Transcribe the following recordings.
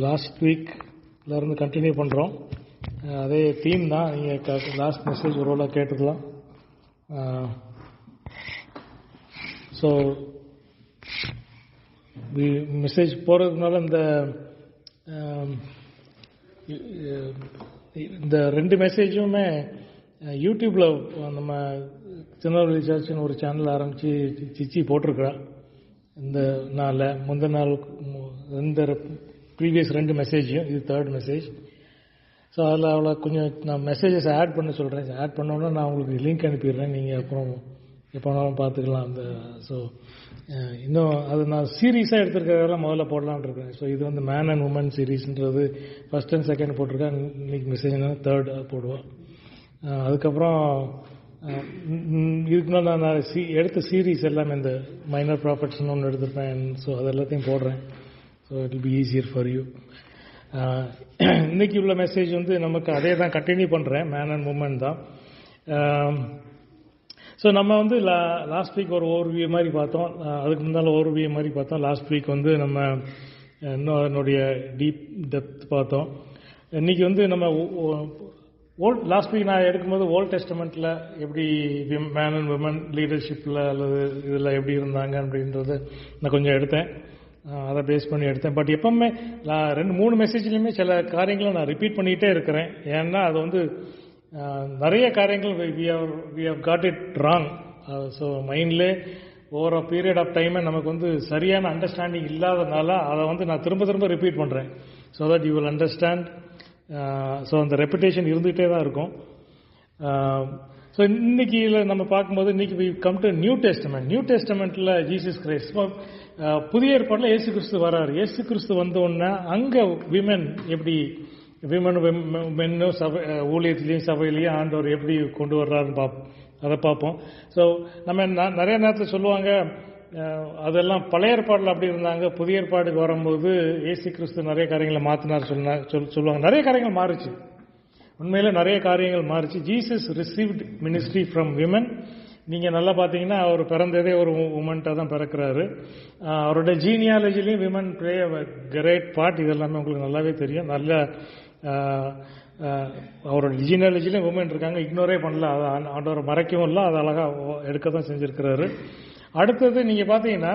Last வீக்லேருந்து continue பண்ணுறோம். அதே theme தான். நீங்கள் லாஸ்ட் மெசேஜ் ஒரு வேளை கேட்டுக்கலாம். ஸோ மெசேஜ் போகிறதுனால இந்த ரெண்டு மெசேஜுமே யூடியூப்பில் நம்ம திருநெல்வேலி சர்ச்சுன்னு ஒரு சேனல் ஆரம்பித்து சிச்சி போட்டிருக்கிறா. இந்த நாளில் முந்தின நாள் இந்த ப்ரீவியஸ் ரெண்டு மெசேஜும் இது தேர்ட் மெசேஜ். ஸோ அதில் அவளை கொஞ்சம் நான் மெசேஜஸ் ஆட் பண்ண சொல்கிறேன். ஆட் பண்ணோன்னா நான் உங்களுக்கு லிங்க் அனுப்பிடுறேன். நீங்கள் அப்புறம் எப்போ வேணாலும் பார்த்துக்கலாம். அந்த ஸோ இன்னும் அது நான் சீரீஸாக எடுத்துருக்கிறதெல்லாம் முதல்ல போடலான்னு இருக்கேன். ஸோ இது வந்து மேன் அண்ட் உமன் சீரீஸ்ன்றது ஃபஸ்ட் அண்ட் செகண்ட் போட்டிருக்கேன். இன்னைக்கு மெசேஜ் தேர்ட் போடுவேன். அதுக்கப்புறம் இதுக்கு முன்னாடி நான் எடுத்த சீரீஸ் எல்லாமே இந்த மைனர் ப்ராஃபிட்ஸ்னு ஒன்று எடுத்திருப்பேன். ஸோ அது எல்லாத்தையும் போடுறேன். So it will be easier for you. இன்னைக்கு உள்ள மெசேஜ் வந்து நமக்கு அதே தான் கண்டினியூ பண்ணுறேன். மேன் அண்ட் உமன் தான். ஸோ நம்ம வந்து லாஸ்ட் வீக் ஒரு ஓவர்வியூ மாதிரி பார்த்தோம். அதுக்கு முன்னால் ஓவர்வியூ மாதிரி பார்த்தோம். லாஸ்ட் வீக் வந்து நம்ம இன்னும் அதனுடைய டீப் டெப்த் பார்த்தோம். இன்னைக்கு வந்து நம்ம லாஸ்ட் வீக் நான் எடுக்கும்போது ஓல்ட் டெஸ்டமெண்ட்டில் எப்படி மேன் அண்ட் உமன் லீடர்ஷிப்பில் அல்லது இதில் எப்படி இருந்தாங்க அப்படின்றது நான் கொஞ்சம் எடுத்தேன். அதை பேஸ் பண்ணி எடுத்தேன். பட் எப்பவுமே நான் 2-3 மெசேஜ்லையுமே சில காரியங்களை நான் ரிப்பீட் பண்ணிகிட்டே இருக்கிறேன். ஏன்னா அது வந்து நிறைய காரியங்கள் we have got it wrong. So மைண்ட்லே ஓவர் அ பீரியட் ஆஃப் டைமை நமக்கு வந்து சரியான அண்டர்ஸ்டாண்டிங் இல்லாதனால அதை வந்து நான் திரும்ப திரும்ப ரிப்பீட் பண்ணுறேன். So that you will understand. So அந்த ரெப்புடேஷன் இருந்துகிட்டே தான் இருக்கும். ஸோ இன்னைக்கு நம்ம பார்க்கும்போது இன்னைக்கு we come to New Testament. New டெஸ்டமெண்ட்டில் ஜீசஸ் கிரைஸ்ட் புதிய ஏற்பாட்டில் இயேசு கிறிஸ்து வர்றாரு. இயேசு கிறிஸ்து வந்த உடனே அங்கே விமன் எப்படி மென்னும் சபை ஊழியத்திலையும் சபையிலையும் ஆண்டவர் எப்படி கொண்டு வர்றாருன்னு அதை பார்ப்போம். ஸோ நம்ம நிறைய நேரத்தில் சொல்லுவாங்க அதெல்லாம் பழைய ஏற்பாடில் அப்படி இருந்தாங்க, புதிய ஏற்பாடுக்கு வரும்போது இயேசு கிறிஸ்து நிறைய காரியங்களை மாற்றினார் சொல்லுவாங்க. நிறைய காரியங்கள் மாறுச்சு. உண்மையில நிறைய காரியங்கள் மாறுச்சு. Jesus received ministry from women. நீங்கள் நல்லா பார்த்தீங்கன்னா அவர் பிறந்ததே ஒரு உமன்ட்டாக தான் பிறக்கிறாரு. அவருடைய ஜீனியாலஜிலையும் விமன் பிளே கிரேட் பார்ட். இதெல்லாமே உங்களுக்கு நல்லாவே தெரியும். நல்ல அவரோட ஜீனியாலஜிலையும் உமன் இருக்காங்க. இக்னோரே பண்ணல. அதை ஆண்டவரை மறைக்கவும் இல்லை. அதை அழகாக எடுக்க தான் செஞ்சுருக்கிறாரு. அடுத்தது நீங்கள் பார்த்தீங்கன்னா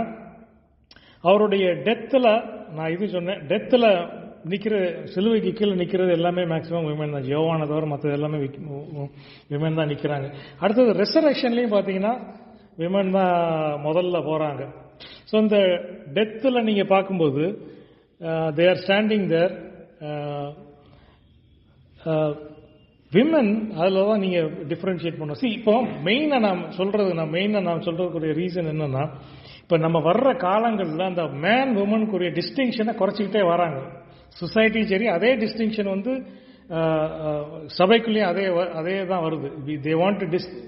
அவருடைய டெத்தில் நான் இது சொன்னேன். டெத்தில் நிற்கிற சிலுவைக்கு கீழே நிற்கிறது எல்லாமே மேக்ஸிமம் விமன் தான். யோவானை தவிர மற்றது எல்லாமே விமன் தான் நிற்கிறாங்க. அடுத்தது ரெசரக்ஷன்லையும் பார்த்தீங்கன்னா விமன் தான் முதல்ல போகிறாங்க. ஸோ இந்த டெத்தில் நீங்கள் பார்க்கும்போது they are standing there women. அதில் தான் நீங்கள் டிஃப்ரென்ஷியேட் பண்ணணும். இப்போ மெயினாக நான் சொல்கிறதுக்குரிய ரீசன் என்னென்னா, இப்போ நம்ம வர்ற காலங்களில் அந்த மேன் உமனுக்குரிய டிஸ்டிங்ஷனை குறைச்சிக்கிட்டே வராங்க. சொசைட்டி சரி, அதே டிஸ்டிங்ஷன் வந்து சபைக்குள்ளேயும் அதே தான் வருது.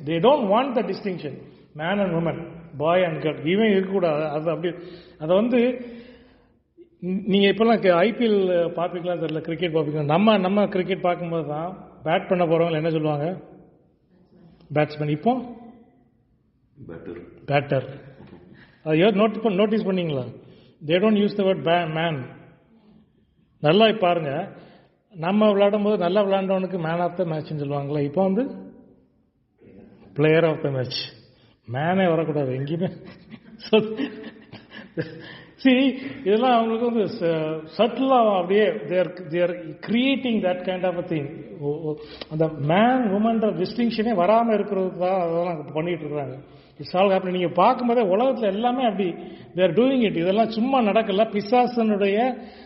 They don't want the distinction man and woman, boy and girl. இவன் இருக்கக்கூடாது. அது அப்படி அதை வந்து நீங்கள் இப்போல்லாம் ஐபிஎல் பார்ப்பீங்களா தெரியல, கிரிக்கெட் பார்ப்பீங்களா? நம்ம கிரிக்கெட் பார்க்கும்போது தான் பேட் பண்ண போகிறவங்க என்ன சொல்லுவாங்க? பேட்ஸ்மேன். இப்போ பேட்டர். அது நோட்டீஸ் பண்ணீங்களா? They don't use the word man. நல்லா பாருங்க, நம்ம விளையாடும் போது நல்லா விளையாண்டவனுக்கு மேன் ஆஃப் த மேட்ச்னு சொல்லுவாங்களா? இப்போ வந்து பிளேயர் ஆஃப் த மேட்ச். மேனே வரக்கூடாது எங்கேயுமே. இதெல்லாம் அவங்களுக்கு வந்து சட்டிலாக அப்படியே they're creating that kind of a thing. அந்த மேன் உமன்ற டிஸ்டிங்ஷனே வராமல் இருக்கிறதுக்கு தான் அதெல்லாம் பண்ணிட்டு இருக்கிறாங்க. It's all happening. நீங்கள் பார்க்கும்போதே உலகத்தில் எல்லாமே அப்படி தேர் டூயிங் இட். இதெல்லாம் சும்மா நடக்கல. பிசாசனுடைய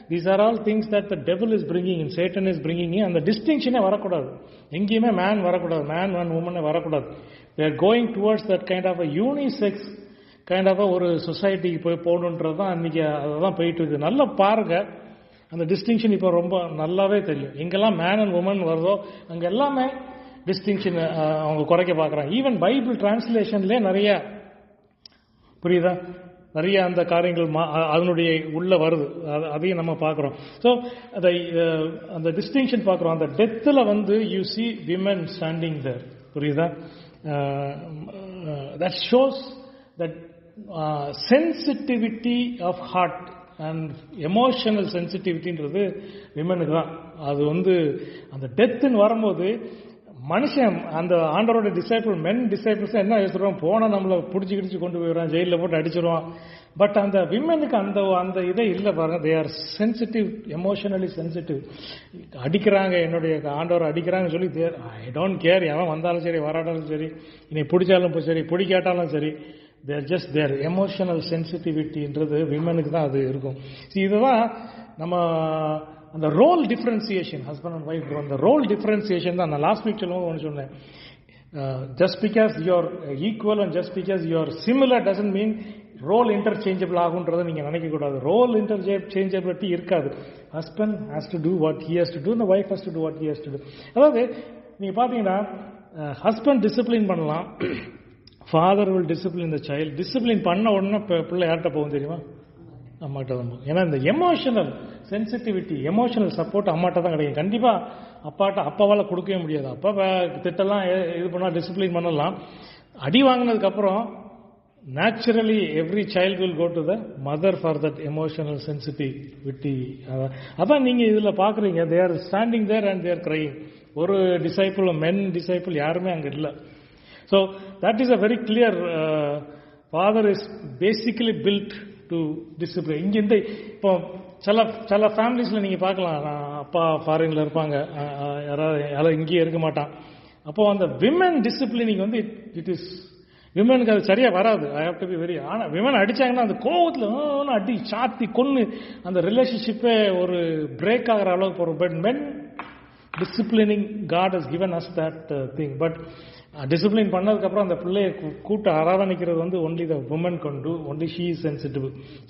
these are all things that the devil is bringing in, Satan is bringing in. அந்த டிஸ்டிங்ஷனே வரக்கூடாது. எங்கேயுமே மேன் வரக்கூடாது, மேன் அண்ட் உமனே வரக்கூடாது. They're going towards that kind of a unisex kind of ஒரு சொசைட்டிக்கு போய் போகணுன்றது தான் அன்றைக்கி அதெல்லாம் போயிட்டு இருக்குது. நல்லா பாருங்கள், அந்த டிஸ்டிங்ஷன் இப்போ ரொம்ப நல்லாவே தெரியும். எங்கெல்லாம் மேன் அண்ட் உமன் வருதோ அங்கே எல்லாமே டிஸ்டிங்ஷன் அவங்க குறைக்க பார்க்குறாங்க. ஈவன் பைபிள் டிரான்ஸ்லேஷன்லேயே நிறைய, புரியுதா, நிறைய அந்த காரியங்கள் அதனுடைய உள்ள வருது. அதையும் நம்ம பார்க்குறோம். ஸோ அந்த டிஸ்டிங்ஷன் பார்க்குறோம். அந்த டெத்தில் வந்து you see women standing there, புரியுதா? That shows that sensitivity of heart and emotional சென்சிட்டிவிட்டின்றது விமனுக்கு தான். அது வந்து அந்த டெத்துன்னு வரும்போது மனுஷன் அந்த ஆண்டவரோட மென் டிசைபிள்ஸ் என்ன யோசிச்சிருவான், போனால் நம்மளை பிடிச்சி கிடிச்சு கொண்டு போயிடுவான், ஜெயிலில் போட்டு அடிச்சிருவான். பட் அந்த விமனுக்கு அந்த இதே இல்லை பாருங்க. They are sensitive, emotionally sensitive. அடிக்கிறாங்க, என்னுடைய ஆண்டவர் அடிக்கிறாங்கன்னு சொல்லி ஐ டோன்ட் கேர், எவன் வந்தாலும் சரி வராட்டாலும் சரி, இன்னை பிடிச்சாலும் சரி பிடிக்காட்டாலும் சரி, தேர் ஜஸ்ட் தேர் எமோஷனல் சென்சிட்டிவிட்டின்றது விமனுக்கு தான் அது இருக்கும். இதுதான் நம்ம அந்த role differentiation, husband and wife அந்த ரோல் டிஃபரன்சியேஷன் தான். நான் லாஸ்ட் வீக் சொல்லுவோம் ஒன்று சொன்னேன், just because you're equal and just because you're similar doesn't mean role interchangeable ஆகுன்றதை நீங்கள் நினைக்கக்கூடாது. ரோல் இன்டர்சேஞ்சபிலிட்டி இருக்காது. Husband has to do what he has to do, இந்த wife has to do what he has to do. அதாவது நீங்கள் பார்த்தீங்கன்னா husband discipline பண்ணலாம், father will discipline the child. Discipline பண்ண உடனே பிள்ளை யார்கிட்ட போகும் தெரியுமா? அம்மாட்ட தான் போகும். ஏன்னா இந்த எமோஷனல் சென்சிட்டிவிட்டி, எமோஷனல் சப்போர்ட் அம்மாட்ட தான் கிடைக்கும். கண்டிப்பாக அப்பாவால் கொடுக்கவே முடியாது. அப்பா திட்டெல்லாம் இது பண்ணால் டிசிப்ளின் பண்ணலாம். அடி வாங்கினதுக்கப்புறம் naturally every child will go to the mother for that emotional sensitivity. அதான் நீங்கள் இதில் பார்க்குறீங்க, they are standing there and there crying. ஒரு டிசைபிள், மென் டிசைபிள் யாருமே அங்கே இல்லை. So that is a very clear, father is basically built to discipline. இங்கே இந்த இப்போ சில ஃபேமிலிஸில் நீங்கள் பார்க்கலாம், அப்பா ஃபாரினில் இருப்பாங்க, யாராவது இங்கேயே இருக்க மாட்டான். அப்போது அந்த விமன் டிசிப்ளினிங் வந்து இட் இஸ் விமனுக்கு அது சரியாக வராது. I have to be very. ஆனால் விமன் அடித்தாங்கன்னா அந்த கோவத்தில் அடி சாத்தி கொன்று அந்த ரிலேஷன்ஷிப்பே ஒரு பிரேக் ஆகிற அளவுக்கு போகிறோம். But men disciplining, God has given us that thing. But discipline பண்ணதுக்கப்புறம் அந்த பிள்ளையை கூட்ட ஆராதனைக்கிறது வந்து ஒன்லி த உமன் கொண்டு do, only she is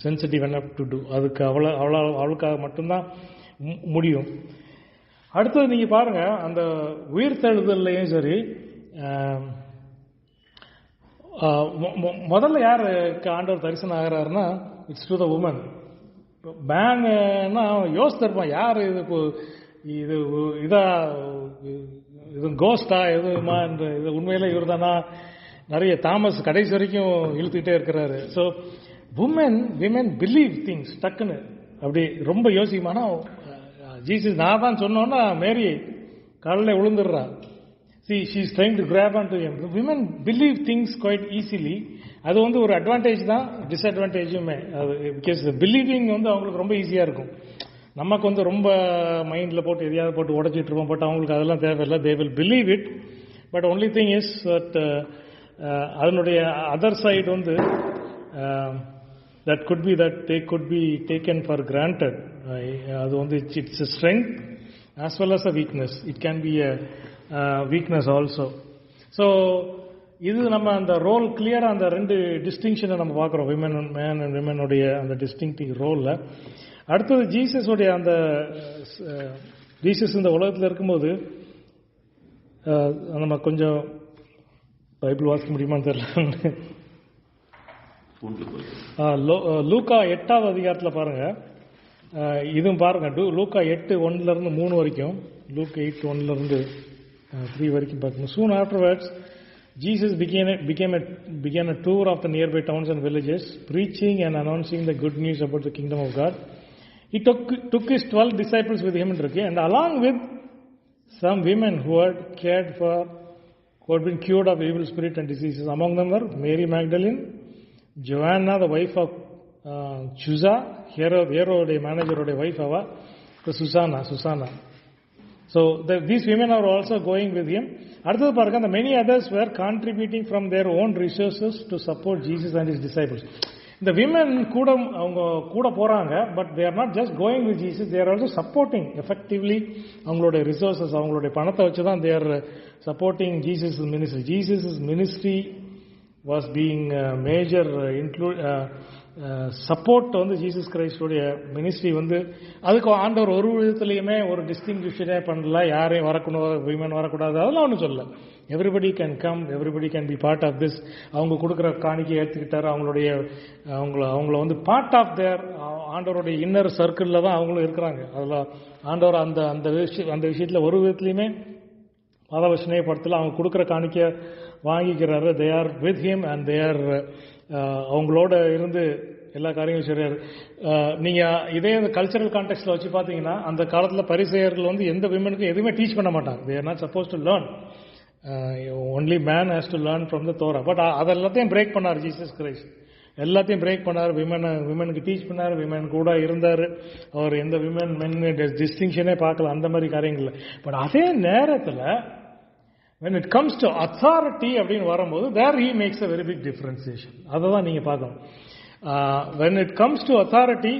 sensitive enough to do. அதுக்கு அவளுக்காக மட்டும்தான் முடியும். அடுத்தது நீங்கள் பாருங்கள், அந்த உயிர்த்தெழுதல்லையும் சரி, முதல்ல யாருக்கு ஆண்டவர் தரிசனம் ஆகிறாருன்னா இட்ஸ் டு த உமன். மேன்னா யோசித்திருப்பான், யார் இது இது கோஸ்டா எதுமா என்று, இது உண்மையில இவர் தானா? நிறைய தாமஸ் கடைசி வரைக்கும் இழுத்துக்கிட்டே இருக்கிறாரு. ஸோ விமென் பிலீவ் திங்ஸ் டக்குன்னு அப்படி ரொம்ப யோசிக்குமானா, ஜீசஸ் நான் தான் சொன்னோன்னா மேரி காலில் விழுந்துடுறா. See, she is trying to grab onto him. The women believe things quite easily. அது வந்து ஒரு அட்வான்டேஜ் தான், டிஸ்அட்வான்டேஜுமே. அது பிகாஸ் பிலீவிங் வந்து அவங்களுக்கு ரொம்ப ஈஸியாக இருக்கும். நமக்கு வந்து ரொம்ப மைண்டில் போட்டு எதையாவது போட்டு உடச்சிட்டு இருப்போம். பட் அவங்களுக்கு அதெல்லாம் தேவையில்லை. They will believe it. But only thing is that அதனுடைய அதர் சைடு வந்து that could be that they could be taken for granted. அது வந்து it's a strength as well as a weakness. It can be a weakness also. So இது நம்ம அந்த role கிளியராக அந்த ரெண்டு டிஸ்டிங்ஷனை நம்ம பார்க்குறோம், விமன் மேன் அண்ட் விமனுடைய அந்த டிஸ்டிங்டிவ் ரோலில். அடுத்தது ஜீசஸுடைய அந்த ஜீசஸ் இந்த உலகத்தில் இருக்கும்போது நம்ம கொஞ்சம் பைபிள் வாசிக்க முடியுமான்னு தெரியல. லூக்கா 8வது அதிகாரத்தில் பாருங்க, இதுவும் பாருங்க, லூக்கா 8:1-3 வரைக்கும், லூக்கா 8:1-3 வரைக்கும் பார்க்கணும். Soon afterwards, Jesus began a tour of the nearby towns and villages, preaching and announcing the good news about the kingdom of God. He took his 12 disciples with him, and along with some women who had been cured of evil spirit and diseases. Among them were Mary Magdalene, Joanna, the wife of Chuza, Herod manager wife of Susanna. So these women are also going with him. அடுத்தது பாருங்க, the many others were contributing from their own resources to support Jesus and his disciples. இந்த women அவங்க கூட போறாங்க, but they are not just going with Jesus, they are also supporting effectively. அவங்களுடைய resources, அவங்களுடைய பணத்தை வச்சு தான் they are supporting Jesus' ministry. Jesus' ministry was being major support வந்து ஜீசஸ் கிரைஸ்டுடைய மினிஸ்ட்ரி வந்து, அதுக்கு ஆண்டவர் ஒரு விதத்துலையுமே ஒரு டிஸ்டிங்விஷனே பண்ணல, யாரையும் வரக்கூடாது, விமன் வரக்கூடாது, அதெல்லாம் ஒன்றும் சொல்லல. Everybody can come, everybody can be part of this. அவங்க கொடுக்குற காணிக்கை ஏற்றுக்கிட்டாரு, அவங்கள வந்து பார்ட் ஆஃப் தேர் ஆண்டவருடைய இன்னர் சர்க்கிளில் தான் அவங்களும் இருக்கிறாங்க. அதில் ஆண்டவர் அந்த விஷயத்தில் ஒரு விதத்துலையுமே பாதவசனையப்படுத்தல. அவங்க கொடுக்குற காணிக்கை வாங்கிக்கிறாரு. They are with him and they are அவங்களோட இருந்து எல்லா காரியங்களும் செய்கிறாரு. நீங்கள் இதே இந்த கல்ச்சரல் கான்டெக்ட்ல வச்சு பார்த்தீங்கன்னா அந்த காலத்தில் பரிசேயர்கள் வந்து எந்த விமனுக்கும் எதுவுமே டீச் பண்ண மாட்டாங்க. They are not suppose to learn. Only man has to learn from the Torah. But அதெல்லாத்தையும் பிரேக் பண்ணார் ஜீசஸ் கிரைஸ்ட். எல்லாத்தையும் பிரேக் பண்ணார். விமனுக்கு டீச் பண்ணார், விமன் கூட இருந்தார். அவர் எந்த விமன் மென் டிஸ்டிங்ஷனே பார்க்கல அந்த மாதிரி காரியங்கள்ல. பட் அதே நேரத்தில் when it comes to authority அப்படின்னு வரும்போது there he makes a very big differentiation. அதை தான் நீங்கள் பார்க்கணும். when it comes to authority,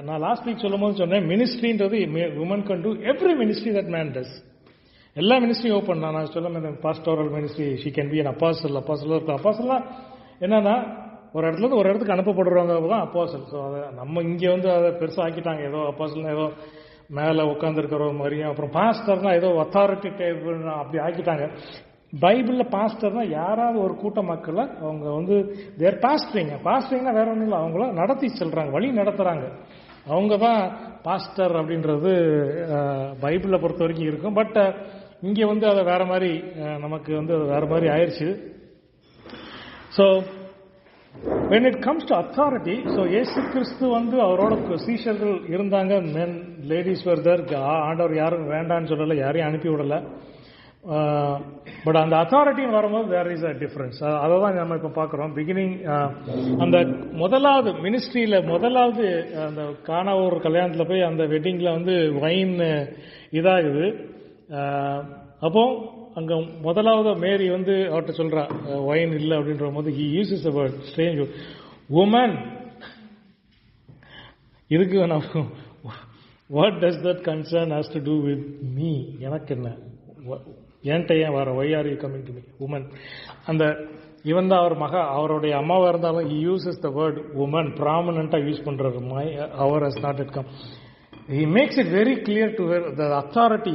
நான் லாஸ்ட் வீக் சொல்லும் போது சொன்னேன், மினிஸ்ட்ரின்றது women can do every ministry that man does. எல்லா மினிஸ்ட்ரியும் ஓப்பன். நான் சொல்ல pastoral ministry, she can be an apostle. அப்போஸ்தலர்லாம் என்னன்னா ஒரு இடத்துல ஒரு இடத்துக்கு அனுப்பப்படுறவங்க தான் அப்போஸ்தலர். ஸோ அதை நம்ம இங்கே வந்து அதை பெருசாக ஆக்கிட்டாங்க. ஏதோ அப்போஸ்தலர்னா ஏதோ மேலே உட்காந்துருக்கிற மாதிரியும், அப்புறம் பாஸ்டர்னா ஏதோ அத்தாரிட்டி டைப் அப்படி ஆக்கிட்டாங்க. பைபிளில் பாஸ்டர்னா யாராவது ஒரு கூட்ட மக்களை அவங்க வந்து தேர் பாஸ்டரிங்னா வேற ஒன்றும் இல்லை, அவங்கள நடத்தி செல்றாங்க, வழி நடத்துறாங்க. அவங்க தான் பாஸ்டர் அப்படின்றது பைபிளை பொறுத்த வரைக்கும் இருக்கும். பட் இங்கே வந்து அதை வேற மாதிரி நமக்கு வந்து அது வேற மாதிரி ஆயிடுச்சு. So when it comes to authority, so இயேசு கிறிஸ்து வந்து அவரோட சீஷர்கள் இருந்தாங்க, men ladies were there. ஆண்டவர் யாரும் வேண்டான்னு சொல்லலை, யாரையும் அனுப்பி விடலை. பட் அந்த அத்தாரிட்டின்னு வரும்போது there is a difference. அதை தான் நம்ம இப்போ பார்க்குறோம். பிகினிங் அந்த முதலாவது மினிஸ்ட்ரியில் முதலாவது அந்த கானா ஒரு கல்யாணத்தில் போய் அந்த வெட்டிங்கில் வந்து வைன் இதாகுது. அப்போ அங்கே முதலாவது மேரி வந்து அவர்கிட்ட சொல்கிறா ஒயின் இல்லை அப்படின்ற போது he uses a word strange woman. இதுக்கு what does that concern has to do with me? எனக்கு என்ன, என்கிட்ட ஏன் வர, why are you coming to me woman? அந்த இவன் தான் அவர் அவருடைய அம்மாவாக இருந்தாலும் he uses the word woman ப்ராமினெண்ட்டாக யூஸ் பண்ணுறாரு. my hour has not yet come. He makes it very clear to her the authority.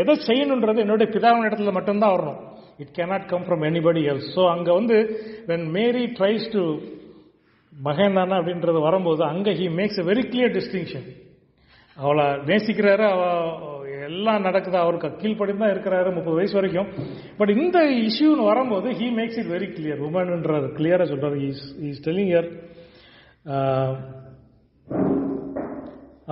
எதை செய்யணுன்றது என்னுடைய பிதாவின் இடத்துல மட்டும்தான் வரணும். It cannot come from anybody else. So அங்கே வந்து when Mary tries to மகேந்தானா அப்படின்றது வரும்போது அங்கே he makes a very clear distinction. அவளை நேசிக்கிறாரு, எல்லாம் நடக்குது, அவருக்கு கீழ்ப்படி தான் இருக்கிறாரு 30 வயசு வரைக்கும். பட் இந்த இஷ்யூன்னு வரும்போது he makes it very clear. உமன்ன்றது கிளியராக சொல்றாரு. he is telling her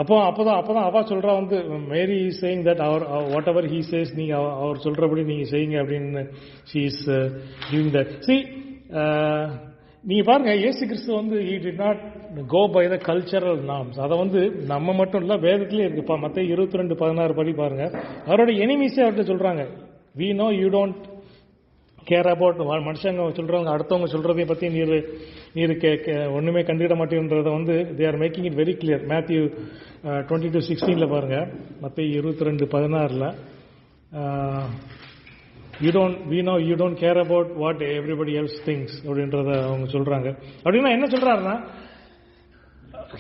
அப்போதான் அவ சொல்றா வந்து மேரி இஸ் சேயிங் தட் அவர் வாட் எவர் ஹீ சேஸ் நீங்க அவர் சொல்றபடி நீங்க செய்யுங்க அப்படின்னு she is doing that. See, நீங்க பாருங்க, இயேசு கிறிஸ்து வந்து he did not go by the cultural norms. அதை வந்து நம்ம மட்டும் இல்ல, வேதத்திலே இருக்குப்பா. மத்தேயு 22:16 படி பாருங்க. அவரோட எனிமீஸே அவர்கிட்ட சொல்றாங்க, we know you don't care about. மனுஷங்க சொல்றவங்க அடுத்தவங்க சொல்றதை பத்தி நீர் ஒண்ணுமே கண்டிட மாட்டேன்றதை வந்து they are making it very clear. Matthew 22:16 பாருங்க, மத்தேயு 22:16 we know you don't care about what everybody else thinks அப்படின்றத அவங்க சொல்றாங்க. அப்படின்னா என்ன சொல்றாருன்னா,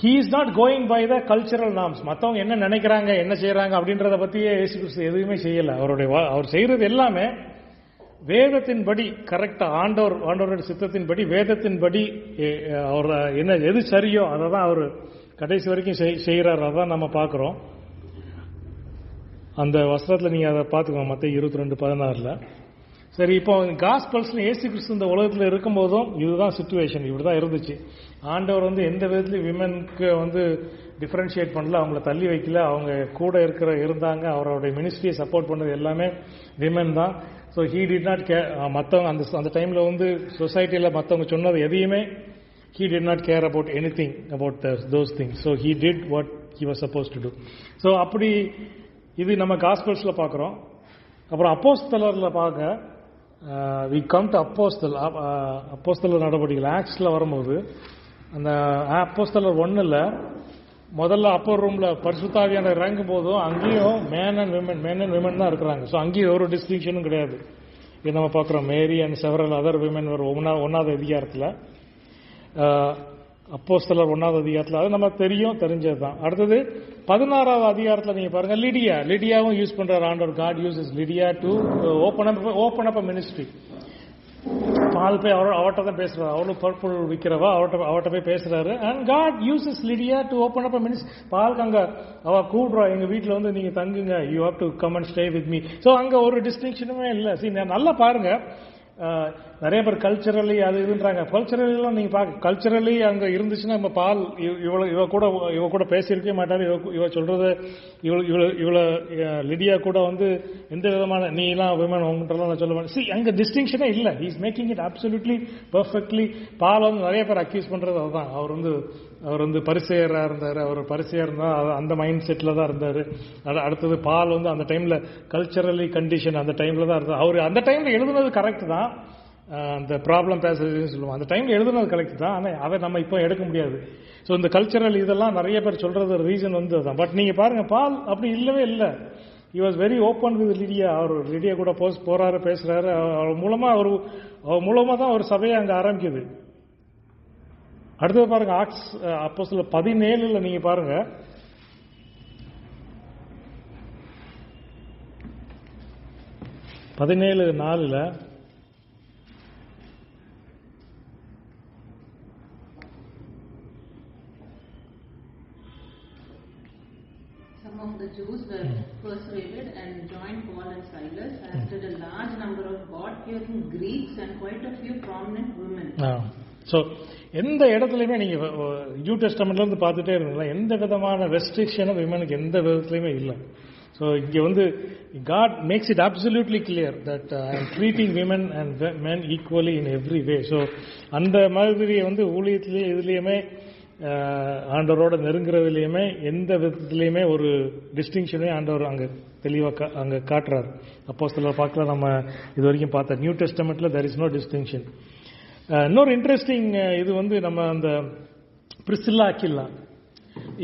he is not going by the cultural norms. மற்றவங்க என்ன நினைக்கிறாங்க என்ன செய்யறாங்க அப்படின்றத பத்தியே இயேசு கிறிஸ்து எதுவுமே செய்யல. அவர் செய்யறது எல்லாமே வேதத்தின்படி கரெக்டா, ஆண்டவரோட சித்தத்தின்படி வேதத்தின்படி அவர் என்ன எது சரியோ அதை தான் அவர் கடைசி வரைக்கும் செய்யறாரு. அதான் நம்ம பார்க்கிறோம். அந்த வசனத்தில் நீங்க அதை பார்த்துக்கோங்க, மத்தேயு 22:16. சரி, இப்போ காஸ்பல்ஸ்ல இயேசு கிறிஸ்து இந்த உலகத்தில் இருக்கும் போதும் இதுதான் சிச்சுவேஷன், இப்படிதான் இருந்துச்சு. ஆண்டவர் வந்து எந்த விதத்துலையும் விமனுக்கு வந்து டிஃபரன்ஷியேட் பண்ணல, அவங்கள தள்ளி வைக்கல, அவங்க கூட இருந்தாங்க. அவருடைய மினிஸ்ட்ரியை சப்போர்ட் பண்ணது எல்லாமே விமன் தான். So he did not care. மற்றவங்க அந்த டைம்ல வந்து சொசைட்டியில் மற்றவங்க சொன்னது எதையுமே he did not care about anything about those things. So he did what he was supposed to do. So அப்படி இது நம்ம காஸ்பல்ஸ்ல பார்க்குறோம். அப்புறம் அப்போஸ்தலர்ல பார்க்க we come to அப்போஸ்தலர் நடவடிக்கைகள் ஆக்ட்ஸ்ல வரும்போது அந்த அப்போஸ்தலர் 1ல் முதல்ல அப்பர் ரூம்ல பரிசுத்தாவியான இறங்கும் போதும் அங்கேயும் மேன் அண்ட் விமன் தான் இருக்கிறாங்க. ஸோ அங்கேயும் ஒரு டிஸ்டிங்ஷனும் கிடையாது. இது நம்ம பார்க்குறோம். Mary and several other women ஒரு 1வது அதிகாரத்தில், அப்போஸ்தலர் 1வது அதிகாரத்தில். அது நம்ம தெரிஞ்சது தான். அடுத்தது 16வது அதிகாரத்தில் நீங்க பாருங்க, லிடியாவும் யூஸ் பண்றாரு ஆண்டவர். God uses Lydia to open up ministry. Paul போய் அவர்கிட்ட தான் பேசுறாரு, அவளும் பர்பிள் விற்கிறவா அவர்கிட்ட போய் பேசுறாரு. And God uses Lydia to open up ministry. பாலுக்கு அங்க அவ கூடுறா, எங்க வீட்டுல வந்து நீங்க தங்குங்க, you have to come and stay with me. So அங்க ஒரு டிஸ்டிங்ஷனுமே இல்லை. சரி, நல்லா பாருங்க, நிறைய பேர் கல்ச்சரலி அது இதுன்றாங்க. கல்ச்சரலாம் நீங்கள் பார்க்க, கல்ச்சரலி அங்கே இருந்துச்சுன்னா நம்ம பால் இவ கூட பேசியிருக்கவே மாட்டார். இவ சொல்றது இவ்வளோ லிடியா கூட வந்து எந்த விதமான நீலாம் விமன் உங்கள்கிட்டலாம் நான் சொல்ல மாட்டேன். அங்கே டிஸ்டிங்ஷனே இல்லை. Is making it absolutely perfectly. Paul வந்து நிறைய பேர் அக்யூஸ் பண்ணுறது அதுதான். அவர் வந்து பரிசெயராக இருந்தார். அவர் பரிசெயர் இருந்தால் அந்த மைண்ட் செட்டில் தான் இருந்தார். அடுத்தது பால் வந்து அந்த டைமில் கல்ச்சரலி கண்டிஷன் அந்த டைமில் தான் இருந்தார். அவர் அந்த டைமில் எழுதுனது கரெக்ட் தான், அந்த ப்ராப்ளம் பேசேஜ்னு சொல்லுவோம். அந்த டைமில் எழுதுனது கரெக்ட் தான், ஆனால் அதை நம்ம இப்போ எடுக்க முடியாது. ஸோ இந்த கல்ச்சரல் இதெல்லாம் நிறைய பேர் சொல்கிறது ரீசன் வந்து அதுதான். பட் நீங்கள் பாருங்கள், பால் அப்படி இல்லவே இல்லை. He was very open with Lydia. அவர் லிடியா கூட போறாரு, பேசுகிறாரு. அவர் மூலமாக தான் ஒரு சபையை அங்கே ஆரம்பிக்குது. அடுத்தது பாருங்க, ஆக்ட்ஸ் அப்போஸ்தலர் 17 நீங்க பாருங்க, Some of the Jews were persuaded and joined Paul and Silas, as did a large number of God-fearing Greeks and quite a few prominent women. So எந்த இடத்துலையுமே நீங்கள் நியூ டெஸ்டமெண்ட்லேருந்து பார்த்துட்டே இருந்தீங்களா, எந்த விதமான ரெஸ்ட்ரிக்ஷனும் விமனுக்கு எந்த விதத்துலையுமே இல்லை. ஸோ இங்கே வந்து God makes it absolutely clear that I am treating women and men equally in every way. So அந்த மாதிரி வந்து ஊழியத்திலேயே இதுலேயுமே ஆண்டவரோட நெருங்குறதுலேயுமே எந்த விதத்துலேயுமே ஒரு டிஸ்டிங்ஷனே ஆண்டவர் அங்கே தெளிவாக அங்கே காட்டுறாரு. அப்போஸ்தலர் பார்க்கலாம், நம்ம இது வரைக்கும் பார்த்த நியூ டெஸ்டமெண்ட்டில் there is no distinction. இன்னொரு இன்ட்ரெஸ்டிங் இது வந்து நம்ம அந்த பிரிஸ்சில்லா அக்கில்லா,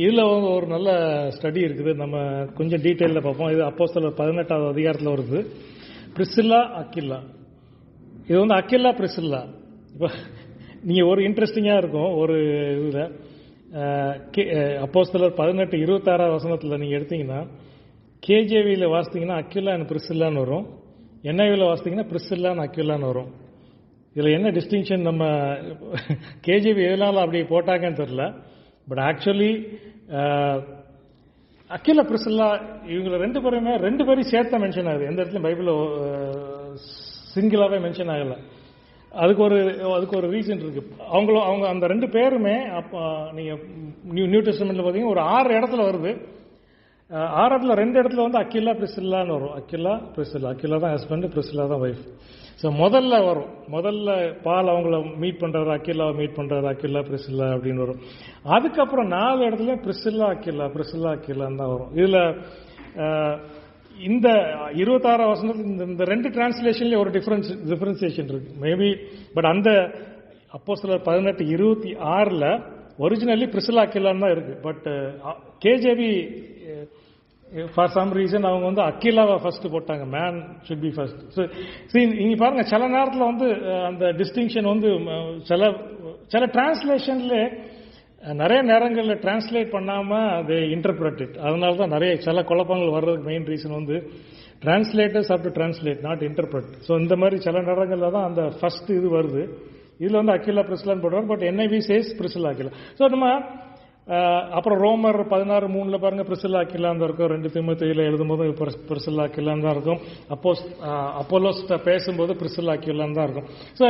இதில் ஒரு நல்ல ஸ்டடி இருக்குது. நம்ம கொஞ்சம் டீட்டெயிலில் பார்ப்போம். இது அப்போஸ்தலர் 18வது அதிகாரத்தில் வருது. பிரிஸ்சில்லா அக்கில்லா, இது வந்து அக்கில்லா பிரிஸ்சில்லா. இப்போ நீங்கள் ஒரு இன்ட்ரெஸ்டிங்காக இருக்கும் ஒரு இதில் அப்போஸ்தலர் 18:26 நீங்கள் எடுத்தீங்கன்னா, கேஜேவியில் வாசித்தீங்கன்னா அக்கில்லா அண்ட் பிரிஸ்சில்லான்னு வரும். என்ஐவியில் வாசித்தீங்கன்னா பிரிஸ்சில்லான்னு அக்கில்லான்னு வரும். இதில் என்ன டிஸ்டிங்ஷன், நம்ம கேஜிபி எதனால அப்படி போட்டாங்கன்னு தெரியல. பட் ஆக்சுவலி அக்கிலா பிரிஸ்சில்லா இவங்களை ரெண்டு பேரும் சேர்த்த மென்ஷன் ஆகுது. எந்த இடத்துலையும் பைபிளில் சிங்கிளாகவே மென்ஷன் ஆகலை. அதுக்கு ஒரு ரீசன் இருக்கு. அவங்க அந்த ரெண்டு பேருமே அப்போ நீங்கள் நியூ டெஸ்டமெண்ட்ல பார்த்தீங்கன்னா ஒரு 6 இடத்துல வருது. 6 இடத்துல 2 இடத்துல வந்து அக்கிலா பிரிஸ்சில்லான்னு வரும். அக்கிலா தான் ஹஸ்பண்ட், பிரிஸ்சில்லா தான் ஒய்ஃப். ஸோ முதல்ல பால் அவங்கள மீட் பண்ணுறாரு, அக்கில்லாவை மீட் பண்ணுறாரு, அக்கில்லா பிரிஸ்சில்லா அப்படின்னு வரும். அதுக்கப்புறம் 4 இடத்துல பிரிஸ்சில்லா அக்கில்லான்னு தான் வரும். இதில் இந்த 26 வசனத்தில் இந்த 2 டிரான்ஸ்லேஷன்லேயே ஒரு டிஃபரன்சியேஷன் இருக்கு மேபி. பட் அந்த அப்போஸ்தலர் 18:26 ஒரிஜினலி பிரிஸ்சில்லா அக்கில்லான்னு தான் இருக்கு. But KJV for some reason அவங்க வந்து அக்கிலாவை ஃபர்ஸ்ட் போட்டாங்க. Man should be first. So இங்கே பாருங்க, சில நேரத்தில் வந்து அந்த டிஸ்டிங்ஷன் வந்து சில டிரான்ஸ்லேஷன்ல நிறைய நேரங்களில் டிரான்ஸ்லேட் பண்ணாமல் அதை இன்டர்பிரட் இட். அதனால தான் நிறைய சில குழப்பங்கள் வர்றதுக்கு மெயின் ரீசன் வந்து translators have to translate, not interpret. So இந்த மாதிரி சில நேரங்களில் தான் அந்த ஃபர்ஸ்ட் இது வருது. இதில் வந்து அக்கிலா பிரிஸ்சில்லான்னு போடுவாங்க. But NIV says Priscilla Aquila. So நம்ம அப்புறம் ரோமர் 16:3 பாருங்க பிரிஸ்சில்லா அக்கில்லான்னு தான் இருக்கும். 2 தீமோத்தேயுல எழுதும்போது பிரிஸ்சில்லா அக்கில்லான்னு தான் இருக்கும். அப்போலோஸ் பேசும்போது பிரிஸ்சில்லா அக்கில்லான்னு தான் இருக்கும். ஸோ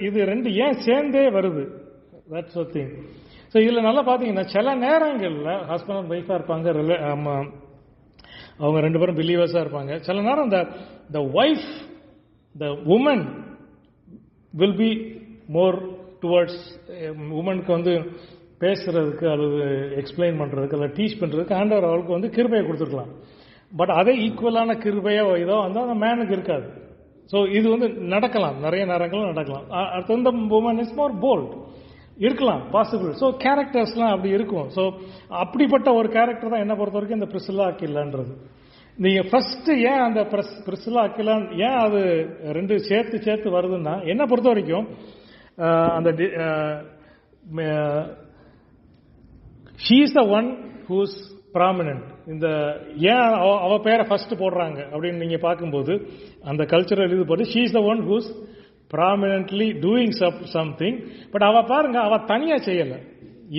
இது ரெண்டு ஏன் சேர்ந்தே வருது, தட்ஸ் a thing. ஸோ இதில் நல்லா பார்த்தீங்கன்னா சில நேரங்களில் ஹஸ்பண்ட் அண்ட் ஒய்ஃபாக இருப்பாங்க, அவங்க 2 பேரும் பிலீவர்ஸாக இருப்பாங்க. சில நேரம் the wife, the woman will be more towards உமனுக்கு வந்து பேசுறதுக்கு அல்லது எக்ஸ்பிளைன் பண்ணுறதுக்கு அல்லது டீச் பண்ணுறதுக்கு ஆண்டவர் அவளுக்கு வந்து கிருபையை கொடுத்துருக்கலாம். பட் அதே ஈக்குவலான கிருபையோ இதோ வந்து அந்த மேனுக்கு இருக்காது. ஸோ இது வந்து நடக்கலாம், நிறைய நேரங்களும் நடக்கலாம். அடுத்து வந்து உமன் இஸ் மோர் போல்ட் இருக்கலாம், பாசிபிள். ஸோ கேரக்டர்ஸ்லாம் அப்படி இருக்கும். ஸோ அப்படிப்பட்ட ஒரு கேரக்டர் தான் என்ன பொறுத்த வரைக்கும் இந்த பிரிஸ்சில்லா அக்கில்லான்றது. நீங்கள் ஃபர்ஸ்ட் ஏன் அந்த பிரிஸ்சில்லா அக்கில்லான் ஏன் அது 2 சேர்த்து வருதுன்னா, என்ன பொறுத்த வரைக்கும் அந்த she is the one who's prominent. இந்த ஏன் அவ பேரை ஃபர்ஸ்ட் போடுறாங்க அப்படின்னு நீங்க பார்க்கும்போது அந்த கல்ச்சரல் இது போட்டு she is the one who's prominently doing something. But அவ பாருங்க, அவ தனியா செய்யல.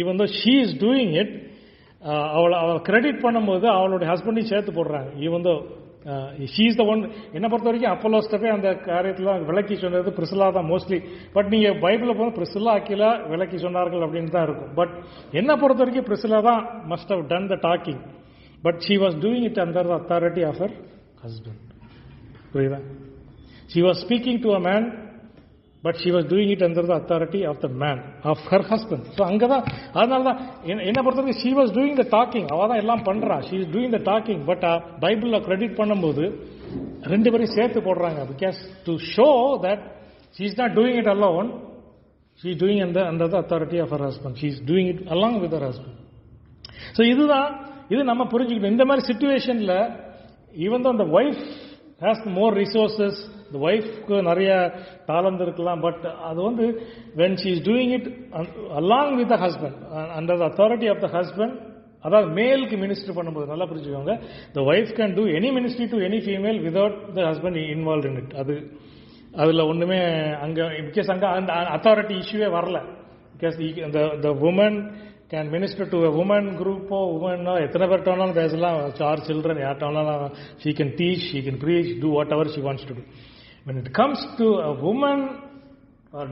even though she is doing it, அவ கிரெடிட் பண்ணும்போது அவளுடைய ஹஸ்பண்டையும் சேர்த்து போடுறாங்க. even though she is the one. என்னை பொறுத்த வரைக்கும் அப்போலோஸ்டவே அந்த காரியத்தில் விளக்கி சொன்னது பிரிசிலா தான் மோஸ்ட்லி. பட் நீங்கள் பைபிளில் போது பிரிசிலா அக்கிலா விளக்கி சொன்னார்கள் அப்படின்னு தான் இருக்கும். பட் என்னை பொறுத்த வரைக்கும் பிரிசிலா தான் must have done the talking. But she was doing it under the authority of her husband. புரியுதா? She was speaking to a man, but she was doing it under the authority of the man, of her husband. So அங்க தான், அதனால தான் என்ன பொறுத்தவரைக்கும் she was doing the talking. அவ தான் எல்லாம் பண்றா. she is doing the talking. But பைபிள்ல கிரெடிட் பண்ணும்போது ரெண்டு பேரும் சேர்த்து போடுறாங்க. because to show that she is not doing it alone, she is doing under the authority of her husband. She is doing it along with her husband. So இது நம்ம புரிஞ்சுக்கணும். இந்த மாதிரி சிச்சுவேஷன்ல even though the wife has more resources, the wife-க்கு நிறைய தாளந்து இருக்கலாம், but அது வந்து when she is doing it along with the husband, under the authority of the husband, அதாவது மேலுக்கு மினிஸ்டர் பண்ணும்போது நல்லா புரிஞ்சுக்கோங்க, the wife can do any ministry to any female without the husband involved in it. அதுல ஒண்ணுமே அங்க because அங்க அந்த அத்தாரிட்டி இஷ்யூவே வரல. Because the woman can minister to a woman group or woman, எத்தனை பேர் வேணாலும் பேசலாம், 4 children யார்ட்டாலும் she can teach, she can preach, do whatever she wants to do. When it comes to a woman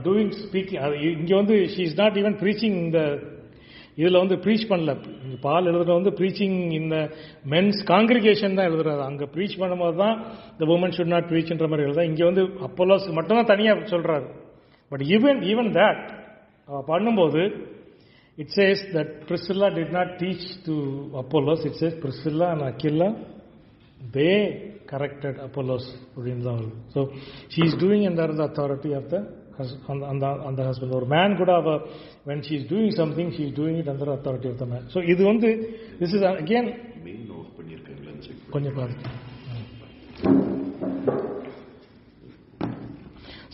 doing speaking, இங்க வந்து she is not even preaching இதுல வந்து preach பண்ணல. பால் எழுதுறது வந்து ப்ரீச்சிங் இந்த மென்ஸ் காங்கிரிகேஷன் தான் எழுதுறாரு. அங்க ப்ரீச் பண்ணும்போது தான் the woman should not preach என்ற மாதிரி எழுதுறா. இங்க வந்து அப்போலோஸ் மட்டும்தான் தனியா சொல்றாரு. பட் even that பண்ணும்போது it says that Priscilla did not teach to Apollos. It says Priscilla and Aquila, they corrected Apollos. So she is doing under the authority of the husband. Or man could have when she is doing something, she is doing it under the authority of the man. So this is again கொஞ்சம் பாருங்க.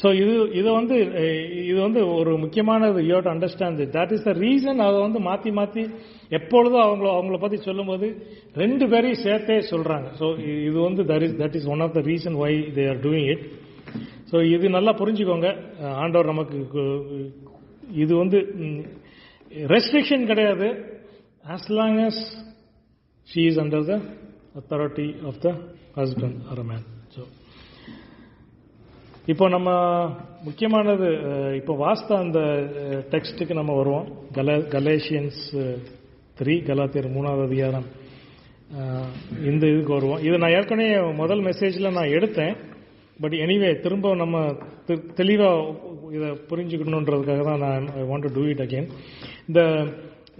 So இது வந்து ஒரு முக்கியமானது. You have to understand it. That is the reason. அதை வந்து மாற்றி எப்பொழுதும் அவங்கள பற்றி சொல்லும்போது ரெண்டு பேரையும் சேர்த்தே சொல்கிறாங்க. ஸோ இது வந்து that is one of the reason why they are doing it. So இது நல்லா புரிஞ்சுக்கோங்க. ஆண்டவர் நமக்கு இது வந்து ரெஸ்ட்ரிக்ஷன் கிடையாது. As long as she is under the authority of the husband or a man. So இப்போ நம்ம முக்கியமானது இப்போ வாஸ்த அந்த டெக்ஸ்ட்டுக்கு நம்ம வருவோம். கலேஷியன்ஸ் 3, கலாத்தியர் 3வது அதிகாரம், இந்த இதுக்கு வருவோம். இது நான் ஏற்கனவே முதல் மெசேஜில் நான் எடுத்தேன். பட் எனிவே திரும்ப நம்ம தெளிவாக இதை புரிஞ்சுக்கணுன்றதுக்காக தான் நான் ஐ want to do it again.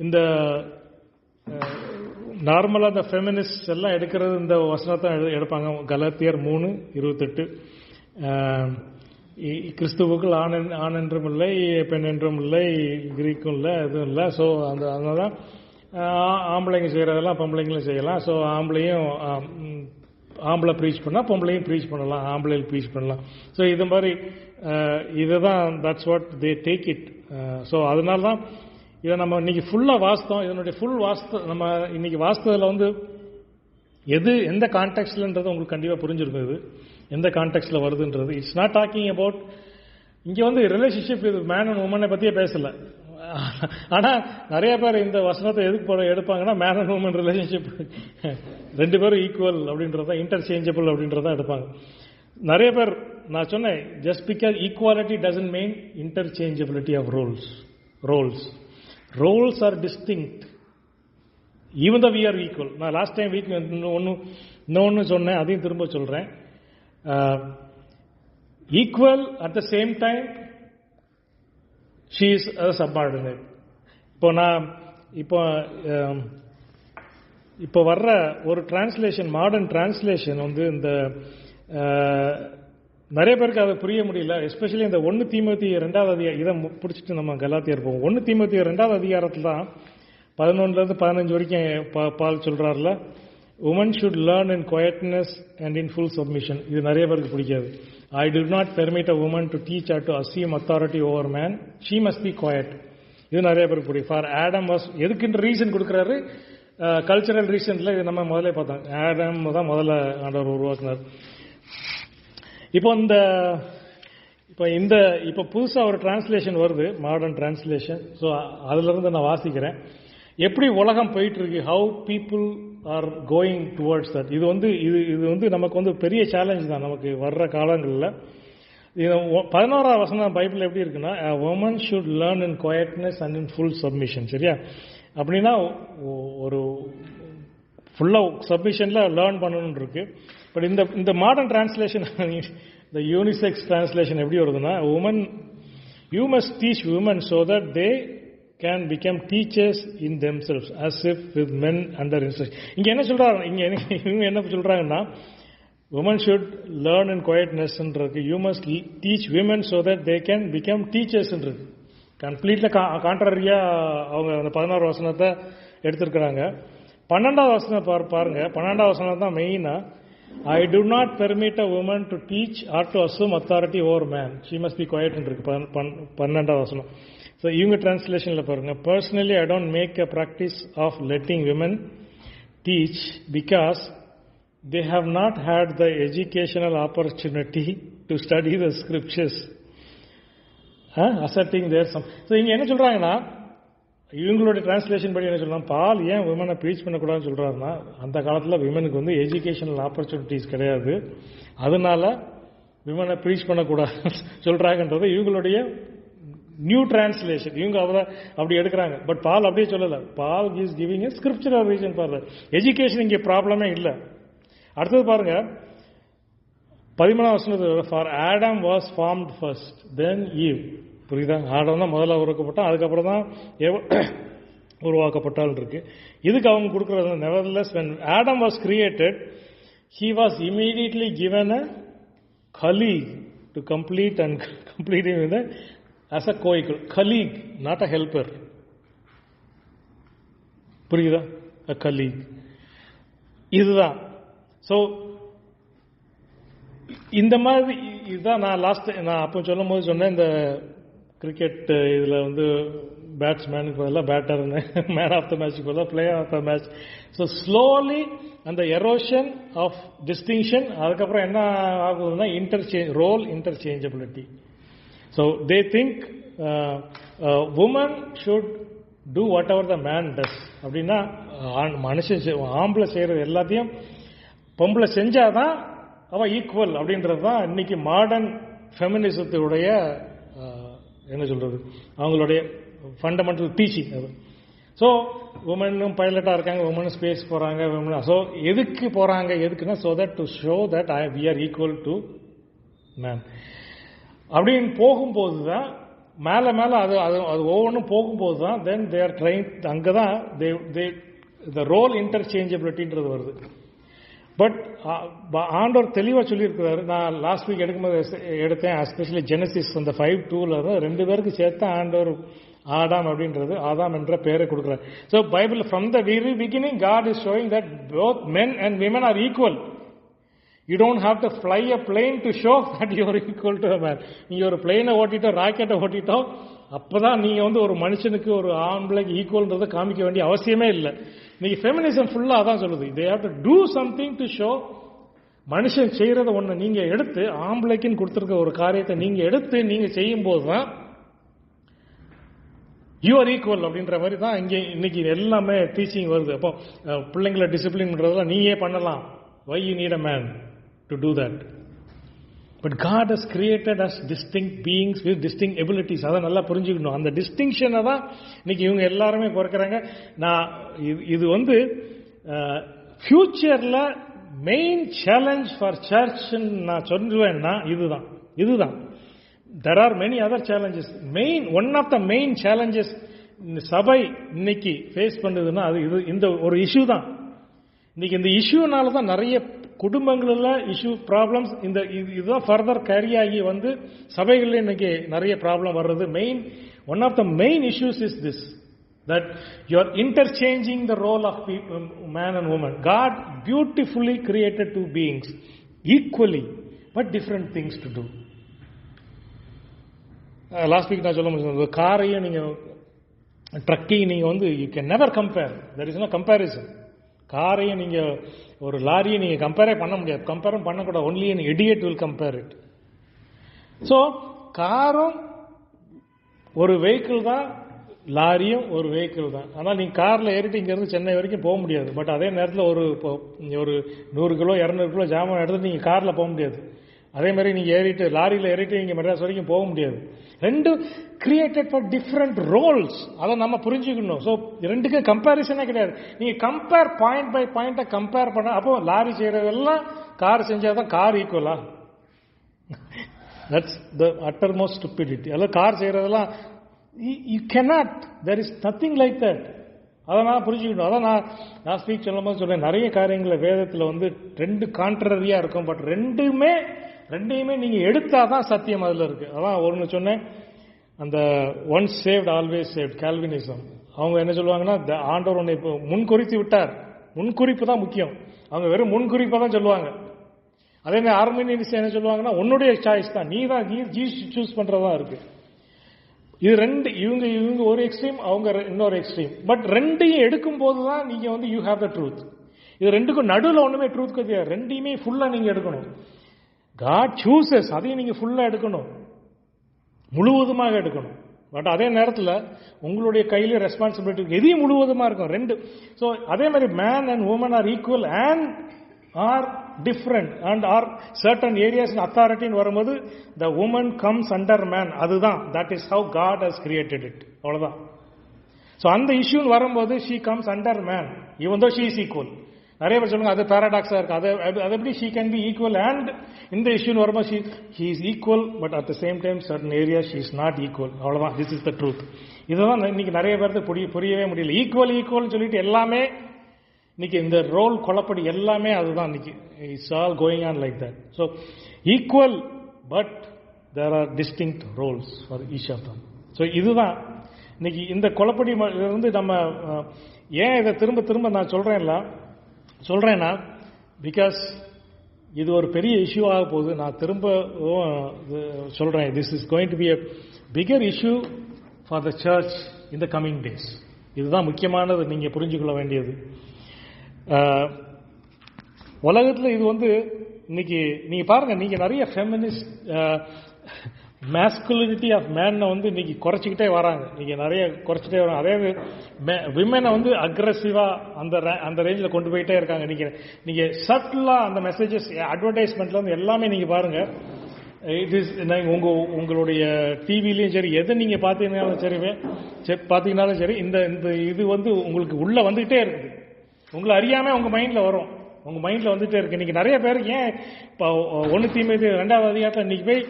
இந்த நார்மலாக இந்த ஃபெமினிஸ்ட் எல்லாம் எடுக்கிறது இந்த வசனத்தை எடுப்பாங்க. கலாத்தியர் 3:28, கிறிஸ்துவுக்குள் ஆண் என்றும் இல்லை, பெண் என்றும் இல்லை, கிரீக்கும் இல்லை, எதுவும் இல்லை. ஸோ அதனால தான் ஆம்பளைங்க செய்கிறதெல்லாம் பொம்பளைங்களும் செய்யலாம். ஸோ ஆம்பளை ப்ரீச் பண்ணால் பொம்பளையும் ப்ரீச் பண்ணலாம், ஆம்பளையில் ப்ரீச் பண்ணலாம். ஸோ இது மாதிரி இதுதான் that's what they take it. So அதனால தான் இதை நம்ம இன்னைக்கு ஃபுல்லாக வாஸ்தோம். இதனுடைய ஃபுல் நம்ம இன்னைக்கு வாஸ்ததில் வந்து எந்த கான்டெக்ட்லன்றது உங்களுக்கு கண்டிப்பாக புரிஞ்சிருக்கும். இது எந்த கான்டெக்ட்ல வருதுன்றது. இட்ஸ் நாட் டாக்கிங் அபவுட் இங்கே வந்து ரிலேஷன்ஷிப், இது மேன் அண்ட் உமனை பற்றியே பேசலை. ஆனால் நிறைய பேர் இந்த வசனத்தை எதுக்கு எடுப்பாங்கன்னா மேன் அண்ட் உமன் ரிலேஷன்ஷிப் ரெண்டு பேரும் ஈக்குவல் அப்படின்றத, இன்டர்சேஞ்சபிள் அப்படின்றத எடுப்பாங்க. நிறைய பேர் நான் சொன்னேன், just because equality doesn't mean interchangeability of roles are distinct even the we are equal. நான் லாஸ்ட் டைம் வீக் இன்னொன்று சொன்னேன், அதையும் திரும்ப சொல்கிறேன். Equal at the same time she is a subordinate. இப்போ வர்ற ஒரு டிரான்ஸ்லேஷன், மாடர்ன் டிரான்ஸ்லேஷன் வந்து இந்த நிறைய பேருக்கு அதை புரிய முடியல. எஸ்பெஷலி இந்த 1 தீமோத்தேயு 2வது அதிகாரம், இதை பிடிச்சிட்டு நம்ம கலாத்தியர் போவோம். 1 தீமோத்தேயு 2வது அதிகாரத்தில் தான் 11-15 வரைக்கும் பால் சொல்றாருல, women should learn in quietness and in full submission. இது நிறைய பேருக்கு பிடிக்காது. I do not permit a woman to teach or to assume authority over man. She must be quiet. இது நிறைய பேருக்கு பிடிக்கும். ஃபார் ஆடம் வாஸ், எதுக்குன்ற ரீசன் கொடுக்குறாரு, cultural ரீசன்ல இது நம்ம முதல்ல பார்த்தோம். ஆடம் தான் முதல்ல ஆண்டவர் உருவாக்குனார். இப்போ புதுசாக ஒரு டிரான்ஸ்லேஷன் வருது, மாடர்ன் டிரான்ஸ்லேஷன். ஸோ அதுல இருந்து நான் வாசிக்கிறேன் எப்படி உலகம் போயிட்டு இருக்கு, how people are going towards that. இது வந்து நமக்கு வந்து பெரிய சேலஞ்ச் தான் நமக்கு வர்ற காலங்களில். 11ஆம் வசனம் பைபிள் எப்படி இருக்குன்னா, a woman should learn in quietness and in full submission. சரியா? அப்படின்னா ஒரு ஃபுல்லாக சப்மிஷனில் லேர்ன் பண்ணணும்னு இருக்கு. பட் இந்த மாடர்ன் டிரான்ஸ்லேஷன், இந்த யூனிசெக்ஸ் டிரான்ஸ்லேஷன் எப்படி வருதுன்னா, woman you must teach woman so that they can become teachers in themselves as if with men under instruction. இங்கே என்ன சொல்கிறாங்க, இவங்க என்ன சொல்கிறாங்கன்னா, women should learn in quietness ன்றது, you must teach women so that they can become teachers ன்றது. கம்ப்ளீட்ல கான்ட்ரரியா அவங்க அந்த 11 வசனத்தை எடுத்திருக்கிறாங்க. 12வது வசனம் பாருங்க. 12வது வசனம் தான் மெயினா, I do not permit a woman to teach or to assume authority over man. She must be quiet ன்னு இருக்கு 12வது வசனம். ஸோ இவங்க டிரான்ஸ்லேஷன்ல பாருங்க, personally I don't make a practice of letting women teach because they have not had the educational opportunity to study the scriptures, asserting their some. So இங்கே என்ன சொல்கிறாங்கன்னா, இவங்களுடைய டிரான்ஸ்லேஷன் படி என்ன சொல்கிறாங்க, பால் ஏன் விமனை ப்ரீச் பண்ணக்கூடாதுன்னு சொல்கிறாருன்னா, அந்த காலத்தில் விமனுக்கு வந்து எஜுகேஷனல் ஆப்பர்ச்சுனிட்டிஸ் கிடையாது, அதனால விமனை ப்ரீச் பண்ணக்கூடாது சொல்கிறாங்கன்றது இவங்களுடைய நியூ டிரான்ஸ்லேஷன். இவங்க அப்படி எடுக்கிறாங்க. பட் பால் அப்படியே சொல்லலை. Paul is giving a scriptural reason for that. Education இங்கே ப்ராப்ளமே இல்லை. அடுத்தது பாருங்க 13ஆம் வசனத்துல, for Adam was formed first then Eve. புரியுதா? ஆடம் தான் முதல்ல உருவாக்கப்பட்டான், அதுக்கப்புறம் தான் உருவாக்கப்பட்டால் இருக்கு. இதுக்கு அவங்க கொடுக்குறது, nevertheless when Adam was created he was immediately given a colleague to complete him with as a co-equal. Colleague, not a helper. புரியுதா? a colleague. இதுதான். ஸோ இந்த மாதிரி இதுதான் நான் அப்போ சொல்லும் போது சொன்னேன், இந்த கிரிக்கெட் இதில் வந்து பேட்ஸ்மேனுக்கு பதிலாக பேட்டர்னு, மேன் ஆஃப் த மேட்சுக்கு பதிலாக player of the match. So slowly அந்த எரோஷன் ஆஃப் டிஸ்டிங்ஷன், அதுக்கப்புறம் என்ன ஆகுதுன்னா role interchangeability. So they think woman should do whatever the man does. அப்படின்னா மனுஷன் ஆம்பளை செய்கிறது எல்லாத்தையும் பொம்பளை செஞ்சாதான் அவன் ஈக்குவல் அப்படின்றது தான் இன்னைக்கு மாடர்ன் ஃபெமினிசத்துடைய என்ன சொல்றது, அவங்களுடைய ஃபண்டமெண்டல் டீச்சிங் அது. ஸோ உமனும் பைலட்டாக இருக்காங்க, உமனும் ஸ்பேஸ் போகிறாங்க, உமன். ஸோ எதுக்கு போகிறாங்க, எதுக்குன்னா so that to show that we are equal to man அப்படின்னு போகும்போது தான் மேலே மேலே அது ஒவ்வொன்றும் போகும்போது தான் தென் தே ஆர் ட்ரைன். அங்கே தான் த ரோல் இன்டர்சேஞ்சபிலிட்டின்றது வருது. பட் ஆண்டவர் தெளிவாக சொல்லியிருக்கிறாரு. நான் லாஸ்ட் வீக் எடுக்கும்போது எடுத்தேன், எஸ்பெஷலி ஜெனசிஸ் அந்த 5:2 2 பேருக்கு சேர்த்து ஆண்டவர் ஆடாம் அப்படின்றது ஆதாம் என்ற பெயரை கொடுக்குறாரு. So Bible from the very beginning God is showing that both men and women are equal. You don't have to fly a plane to show that you are equal to a man. நீங்க ஒரு பிளேனை ஓட்டிட்டோ ராக்கெட்டை ஓட்டிட்டோ அப்பதான் நீங்க வந்து ஒரு மனுஷனுக்கு ஒரு ஆம்பளைக்கு ஈக்குவல்ன்றதை காமிக்க வேண்டிய அவசியமே இல்லை. இன்னைக்கு ஃபெமினிசம் ஃபுல்லா அதான் சொல்லுது. they have to do something to show. மனுஷன் செய்யறத ஒண்ணு நீங்க எடுத்து ஆம்பளைக்குன்னு கொடுத்துருக்க ஒரு காரியத்தை நீங்க எடுத்து நீங்க செய்யும் போதுதான் யூ ஆர் ஈக்குவல் அப்படின்ற மாதிரி தான் இங்கே இன்னைக்கு எல்லாமே டீச்சிங் வருது. அப்போ பிள்ளைங்களை டிசிப்ளின் பண்றதெல்லாம் நீயே பண்ணலாம். why you need a man to do that? But God has created us distinct beings with distinct abilities. அதை நல்லா புரிஞ்சுக்கணும். அந்த டிஸ்டிங்ஷனை தான் இன்னைக்கு இவங்க எல்லாருமே குறைக்கிறாங்க. நான் இது வந்து ஃபியூச்சர்ல மெயின் சேலஞ்ச் ஃபார் சர்ச் நான் சொல்லுவேன்னா இதுதான். There are many other challenges. One of the main challenges சபை இன்னைக்கு ஃபேஸ் பண்ணுதுன்னா அது இந்த ஒரு இஷ்யூ தான். இன்னைக்கு இந்த இஷ்யூனால தான் நிறைய குடும்பங்கள்ல இஷ்யூ ப்ராப்ளம்ஸ் இதுதான் ஃபர்தர் கேரி ஆகி வந்து சபைகளில் இன்னைக்கு நிறைய ப்ராப்ளம் வர்றது. One of the main issues is this, that you are interchanging the role of man and woman. God beautifully created two beings equally but different things to do. Last week நான் சொல்ல முடியும், காரையும் நீங்க ட்ரக்கையும் நீங்க வந்து you can never compare. There is no comparison. காரையும் நீங்க ஒரு லாரியை நீங்க கம்பேரே பண்ண முடியாது. கம்பேரும் பண்ணக்கூடாது. Only an idiot will compare it. So காரும் ஒரு வெஹிக்கிள் தான், லாரியும் ஒரு வெஹிக்கிள் தான். ஆனால் நீங்கள் காரில் ஏறிட்டு இங்கேருந்து சென்னை வரைக்கும் போக முடியாது. பட் அதே நேரத்தில் ஒரு 100 கிலோ 200 கிலோ ஜாமான் எடுத்து நீங்கள் காரில் போக முடியாது. அதே மாதிரி நீங்கள் ஏறிட்டு லாரியில் ஏறிட்டு நீங்கள் மெட்ராஸ் வரைக்கும் போக முடியாது. ரெண்டும் கிரியேட்டட் ஃபார் டிஃப்ரெண்ட் ரோல்ஸ். அதை நம்ம புரிஞ்சுக்கணும். ஸோ ரெண்டுக்கும் கம்பேரிசனே கிடையாது. நீங்கள் கம்பேர் பாயிண்ட் பை பாயிண்ட்டை கம்பேர் பண்ண, அப்போ லாரி செய்கிறதெல்லாம் கார் செஞ்சால் தான் கார் ஈக்குவலா? That's the uttermost stupidity. அல்லது கார் செய்கிறதெல்லாம் you cannot, there is nothing like that. அதனால் புரிஞ்சுக்கணும். அதான் நான் ஸ்பீக் சொல்லும் போது சொல்றேன், நிறைய காரியங்களில் வேதத்தில் வந்து ரெண்டு கான்ட்ரரியாக இருக்கும். பட் ரெண்டையுமே நீங்கள் எடுத்தால் தான் சத்தியம் அதில் இருக்குது. அதான் ஒன்று சொன்னேன், அந்த once saved always saved Calvinism. அவங்க என்ன சொல்லுவாங்கன்னா, ஆண்டவர் ஒன்று இப்போ முன்குறித்து விட்டார், முன்குறிப்பு தான் முக்கியம். அவங்க வெறும் முன்குறிப்பை தான் சொல்லுவாங்க. அதே மாதிரி ஆர்மீனியன்ஸ் என்ன சொல்லுவாங்கன்னா, உன்னுடைய சாய்ஸ் தான், நீ சூஸ் பண்ணுறதா இருக்கு. இது ரெண்டு, இவங்க ஒரு எக்ஸ்ட்ரீம், அவங்க இன்னொரு எக்ஸ்ட்ரீம். பட் ரெண்டையும் எடுக்கும் போது தான் நீங்க வந்து யூ ஹேவ் த ட்ரூத். இது ரெண்டுக்கும் நடுவில் ஒண்ணுமே ட்ரூத் கிடையாது. ரெண்டையுமே ஃபுல்லா நீங்க எடுக்கணும். காட் சூசஸ், அதையும் நீங்க ஃபுல்லா எடுக்கணும், முழுவதுமாக எடுக்கணும். பட் அதே நேரத்தில் உங்களுடைய கையில ரெஸ்பான்சிபிலிட்டி எதையும் முழுவதுமா இருக்கும். ரெண்டு. ஸோ அதே மாதிரி man and woman are equal and are different and are certain areas அத்தாரிட்டின்னு வரும்போது the woman comes under man. அதுதான், that is how God has created it. அவ்வளவுதான். ஸோ அந்த இஷ்யூன்னு வரும்போது she comes under man even though she is equal. நிறைய பேர் சொல்லுங்க அது பேராடாக்ஸா இருக்கு. அது எப்படி she can be equal and இந்த இஷ்யூன்னு வரும்போது she is equal but at the same time certain area she is not equal. அவ்வளவுதான். This is the truth. இதுதான் இன்னைக்கு நிறைய பேருக்கு புரியவே முடியல. ஈக்குவல் சொல்லிட்டு எல்லாமே இன்னைக்கு இந்த ரோல் கொலப்படி எல்லாமே அதுதான் இன்னைக்கு. It's all going on like that. So equal but there are distinct roles for each of them. So இதுதான் இன்னைக்கு இந்த கொலப்படி இருந்து நம்ம ஏன் இதை திரும்ப திரும்ப நான் சொல்றேன்னா பிகாஸ் இது ஒரு பெரிய இஷ்யூ ஆக போகுது. நான் திரும்ப சொல்றேன், this is going to be a figure issue for the church in the coming days. இதுதான் முக்கியமானது நீங்க புரிஞ்சுக்கொள்ள வேண்டியது. உலகத்தில் இது வந்து இன்னைக்கு நீங்க பாருங்க, நீங்க நிறைய ஃபெமினிஸ்ட் மேஸ்குலினிட்டி ஆஃப் மேனை வந்து இன்னைக்கு குறைச்சிக்கிட்டே வராங்க. நீங்க நிறைய குறைச்சிட்டே வராங்க. அதே விமனை வந்து அக்ரெசிவா அந்த ரேஞ்சில் கொண்டு போயிட்டே இருக்காங்க. நீங்க சட்டிலா அந்த மெசேஜஸ் அட்வர்டைஸ்மெண்ட்ல இருந்து எல்லாமே நீங்க பாருங்க. இட் இஸ் உங்களுடைய டிவிலையும் சரி, எதை நீங்க பார்த்தீங்கன்னாலும் சரி, இந்த இது வந்து உங்களுக்கு உள்ள வந்துகிட்டே இருக்குது. உங்களை அறியாம உங்க மைண்ட்ல வரும், உங்க மைண்ட்ல வந்துட்டே இருக்கு. இன்னைக்கு நிறைய பேருக்கு ஏன் இப்போ 1 தீமோத்தேயு 2வது அதிகாரத்தில் இன்னைக்கு போய்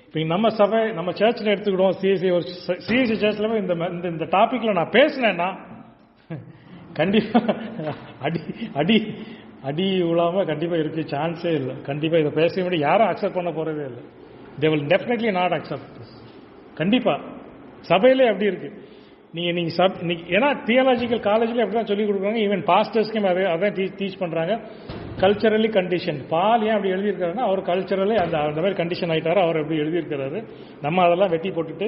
இப்போ நம்ம சபை நம்ம சர்ச்சில் எடுத்துக்கிடுவோம், சிஎஸ்சி சர்ச்சில் போய் இந்த டாபிக்ல நான் பேசினேன்னா கண்டிப்பா அடி விழாம கண்டிப்பா இருக்கு சான்ஸே இல்லை. கண்டிப்பா இதை பேச முடியும், யாரும் அக்செப்ட் பண்ண போறதே இல்லை. They will definitely not accept this. கண்டிப்பா சபையிலே அப்படி இருக்கு. நீங்க ஏன்னா தியாலஜிக்கல் காலேஜ்ல அப்படிதான் சொல்லி கொடுக்குறாங்க. ஈவன் பாஸ்டர்ஸ்க்கும் அதான் டீச் பண்றாங்க. Culturally condition. பால் ஏன் அப்படி எழுதியிருக்காருன்னா அவர் கல்ச்சரலி அந்த மாதிரி கண்டிஷன் ஆயிட்டாரு. அவர் எப்படி எழுதியிருக்கிறாரு. நம்ம அதெல்லாம் வெட்டி போட்டுட்டு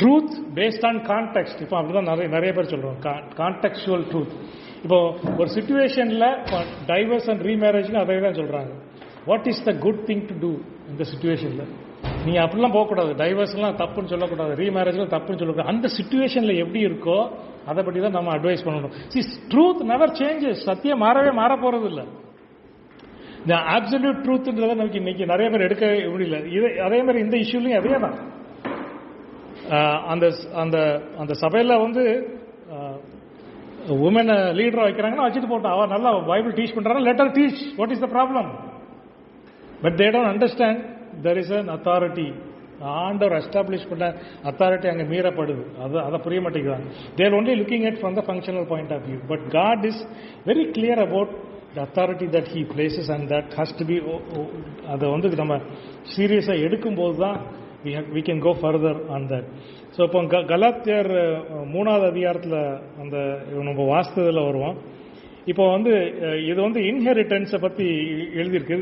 ட்ரூத் பேஸ்ட் ஆன் கான்டெக்ஸ்ட். இப்போ அப்படிதான் நிறைய பேர் சொல்றோம், கான்டெக்சுவல் ட்ரூத். இப்போ ஒரு சிச்சுவேஷன்ல டைவர்ஸ் அண்ட் ரீமேரேஜ் அதை தான் சொல்றாங்க. What is the good thing to do இந்த சிச்சுவேஷன்ல? நீங்க அப்படிலாம் போகக்கூடாது. டைவர்ஸ் எல்லாம் தப்புன்னு சொல்லக்கூடாது, ரீமேரேஜ்லாம் தப்புன்னு சொல்லக்கூடாது. அந்த சிச்சுவேஷன்ல எப்படி இருக்கோ அதை பற்றி தான் நம்ம அட்வைஸ் பண்ணணும். Truth never changes. சத்தியம் மாற போறது இல்லை. இந்த அப்சல்யூட் ட்ரூத்ன்றதை நமக்கு இன்னைக்கு நிறைய பேர் எடுக்க முடியல. அதே மாதிரி இந்த இஷ்யூலையும் அதே தான். அந்த சபையில வந்து உமனை லீடரா வைக்கிறாங்கன்னா வச்சுட்டு போட்டோம். அவ நல்லா பைபிள் டீச் பண்றாங்க, let her teach. What is the problem? But they don't understand there is an authority. ஆண்டவர் எஸ்டாப்ளிஷ் பண்ண அத்தாரிட்டி அங்கே மீறப்படுது. அதை புரிய மாட்டேங்கிறாங்க. they are only looking at from the functional point of view, but God is very clear about the authority that he places and that has to be அதை வந்து நம்ம சீரியஸா எடுக்கும்போது தான் we can go further on that. So இப்போ கலாத்தியர் 3வது அதிகாரத்தில் அந்த நம்ம வாஸ்தவத்தில் வருவோம். இப்போ வந்து இது வந்து இன்ஹெரிட்டன்ஸை பற்றி எழுதியிருக்கு.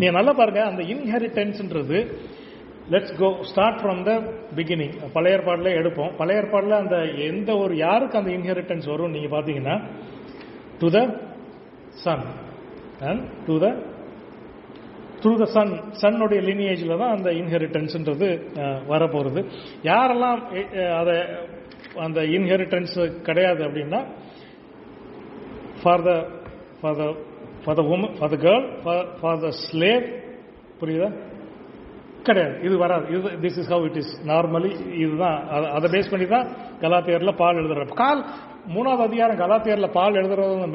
நீங்க நல்லா பாருங்க, அந்த இன்ஹெரிட்டன்ஸ்ன்றது let's go start from the beginning. பழைய ஏற்பாடுல எடுப்போம். பழைய ஏற்பாடுல அந்த எந்த ஒரு யாருக்கு அந்த இன்ஹெரிட்டன்ஸ் வரும் நீங்க பாத்தீங்கன்னா to the son and to the through the சன்னுடைய லினியேஜில் தான் அந்த இன்ஹெரிட்டன்ஸ்ன்றது வரப்போகிறது. யாரெல்லாம் அதை அந்த இன்ஹெரிட்டன்ஸ் கிடையாது அப்படின்னா, for the woman, for the girl, for the slave, புரியுதா? கிடையாது, இது வராது. இது this is how it is normally. இதுதான் அதை பேஸ் பண்ணி தான் கலாத்தியரில் பால் எழுதுற 3வது அதிகாரம் கலாத்தியரில் பால் எழுதுறது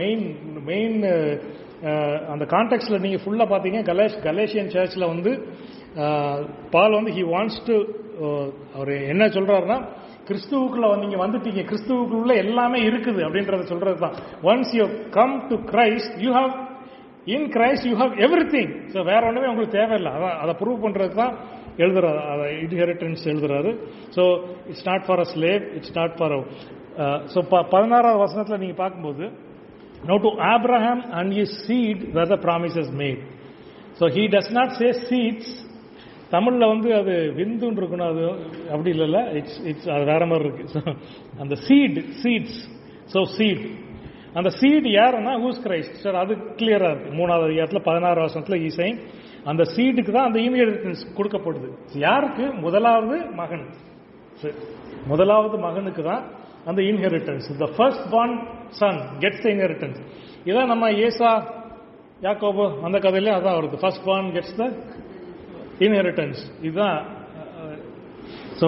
மெயின் அந்த கான்டெக்ட்ல நீங்க ஃபுல்லா பாத்தீங்க. கலேஷியன் சர்ச்ல வந்து பால் வந்து ஹி வாண்ட்ஸ் டு, அவர் என்ன சொல்றாருன்னா, கிறிஸ்துவுக்குள்ள நீங்க வந்துட்டீங்க, கிறிஸ்துவுக்குள்ள எல்லாமே இருக்குது அப்படின்றத சொல்றது தான். Once you come to Christ, you have in Christ you have everything. So வேற ஒண்ணுமே உங்களுக்கு தேவையில்லை. அதான் அதை ப்ரூவ் பண்றதுக்கு தான் எழுதுறாரு, அதை இன்ஹெரிட்டன்ஸ் எழுதுறாரு. So it's not for a slave, it's not for so 16வது வசனத்தில் நீங்க பார்க்கும்போது, now to Abraham and his seed were the promises made. So he does not say seeds. தமிழ்ல வந்து அது விந்துன்னு இருக்கணும், அது அப்படி இல்லைல்ல, இட்ஸ் அது வேற மாதிரி இருக்கு. அந்த சீட்ஸ், ஸோ சீட், அந்த சீட் யாருன்னா ஹூஸ் கிரைஸ்ட். சார் அது கிளியரா இருக்கு 3வது அதிகாரத்தில் 16 வசனத்தில் ஈசைன் அந்த சீடுக்கு தான் அந்த இன்ஹெரிட்டன்ஸ் கொடுக்கப்படுது. யாருக்கு? முதலாவது மகன், முதலாவது மகனுக்கு தான் அந்த inheritance. The first born son gets the inheritance. இதான் நம்ம ஏசா யாக்கோபு அந்த கதையிலே அதான் வருது, first born gets the inheritance. இதுதான். So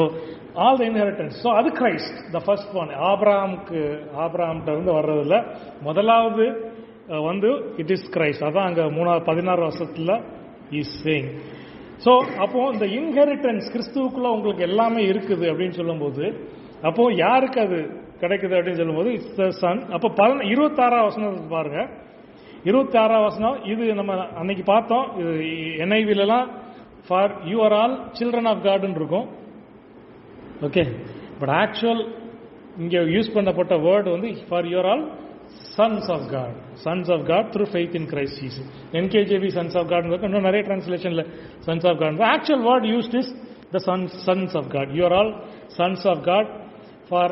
all the inheritance. So அது கிரைஸ்ட், த ஃபர்ஸ்ட் பார்ன். ஆபிரகாம்கிட்ட இருந்து வர்றதில்ல, முதலாவது வந்து இட் இஸ் கிரைஸ்ட். அதான் அங்க 16 வருஷத்துல இஸ் சேயிங். ஸோ அப்போ இந்த இன்ஹெரிட்டன்ஸ் கிறிஸ்துவுக்குள்ள உங்களுக்கு எல்லாமே இருக்குது அப்படின்னு சொல்லும்போது, அப்போ யாருக்கு அது கிடைக்குது அப்படின்னு சொல்லும்போது இட்ஸ் த சன். அப்போ 26 வசனம் பாருங்க. 26 வசனம் இது நம்ம அன்னைக்கு பார்த்தோம். இது NIV-லாம் for you are all children of காட்னு இருக்கும். ஓகே, பட் ஆக்சுவல் இங்க யூஸ் பண்ணப்பட்ட வேர்டு வந்து for you are all sons of God, sons of God through faith in Christ Jesus. NKJV sons of God, இன்னும் நிறைய டிரான்ஸ்லேஷன்ல sons of God. The actual word used is the sons of God. You are all sons of God, for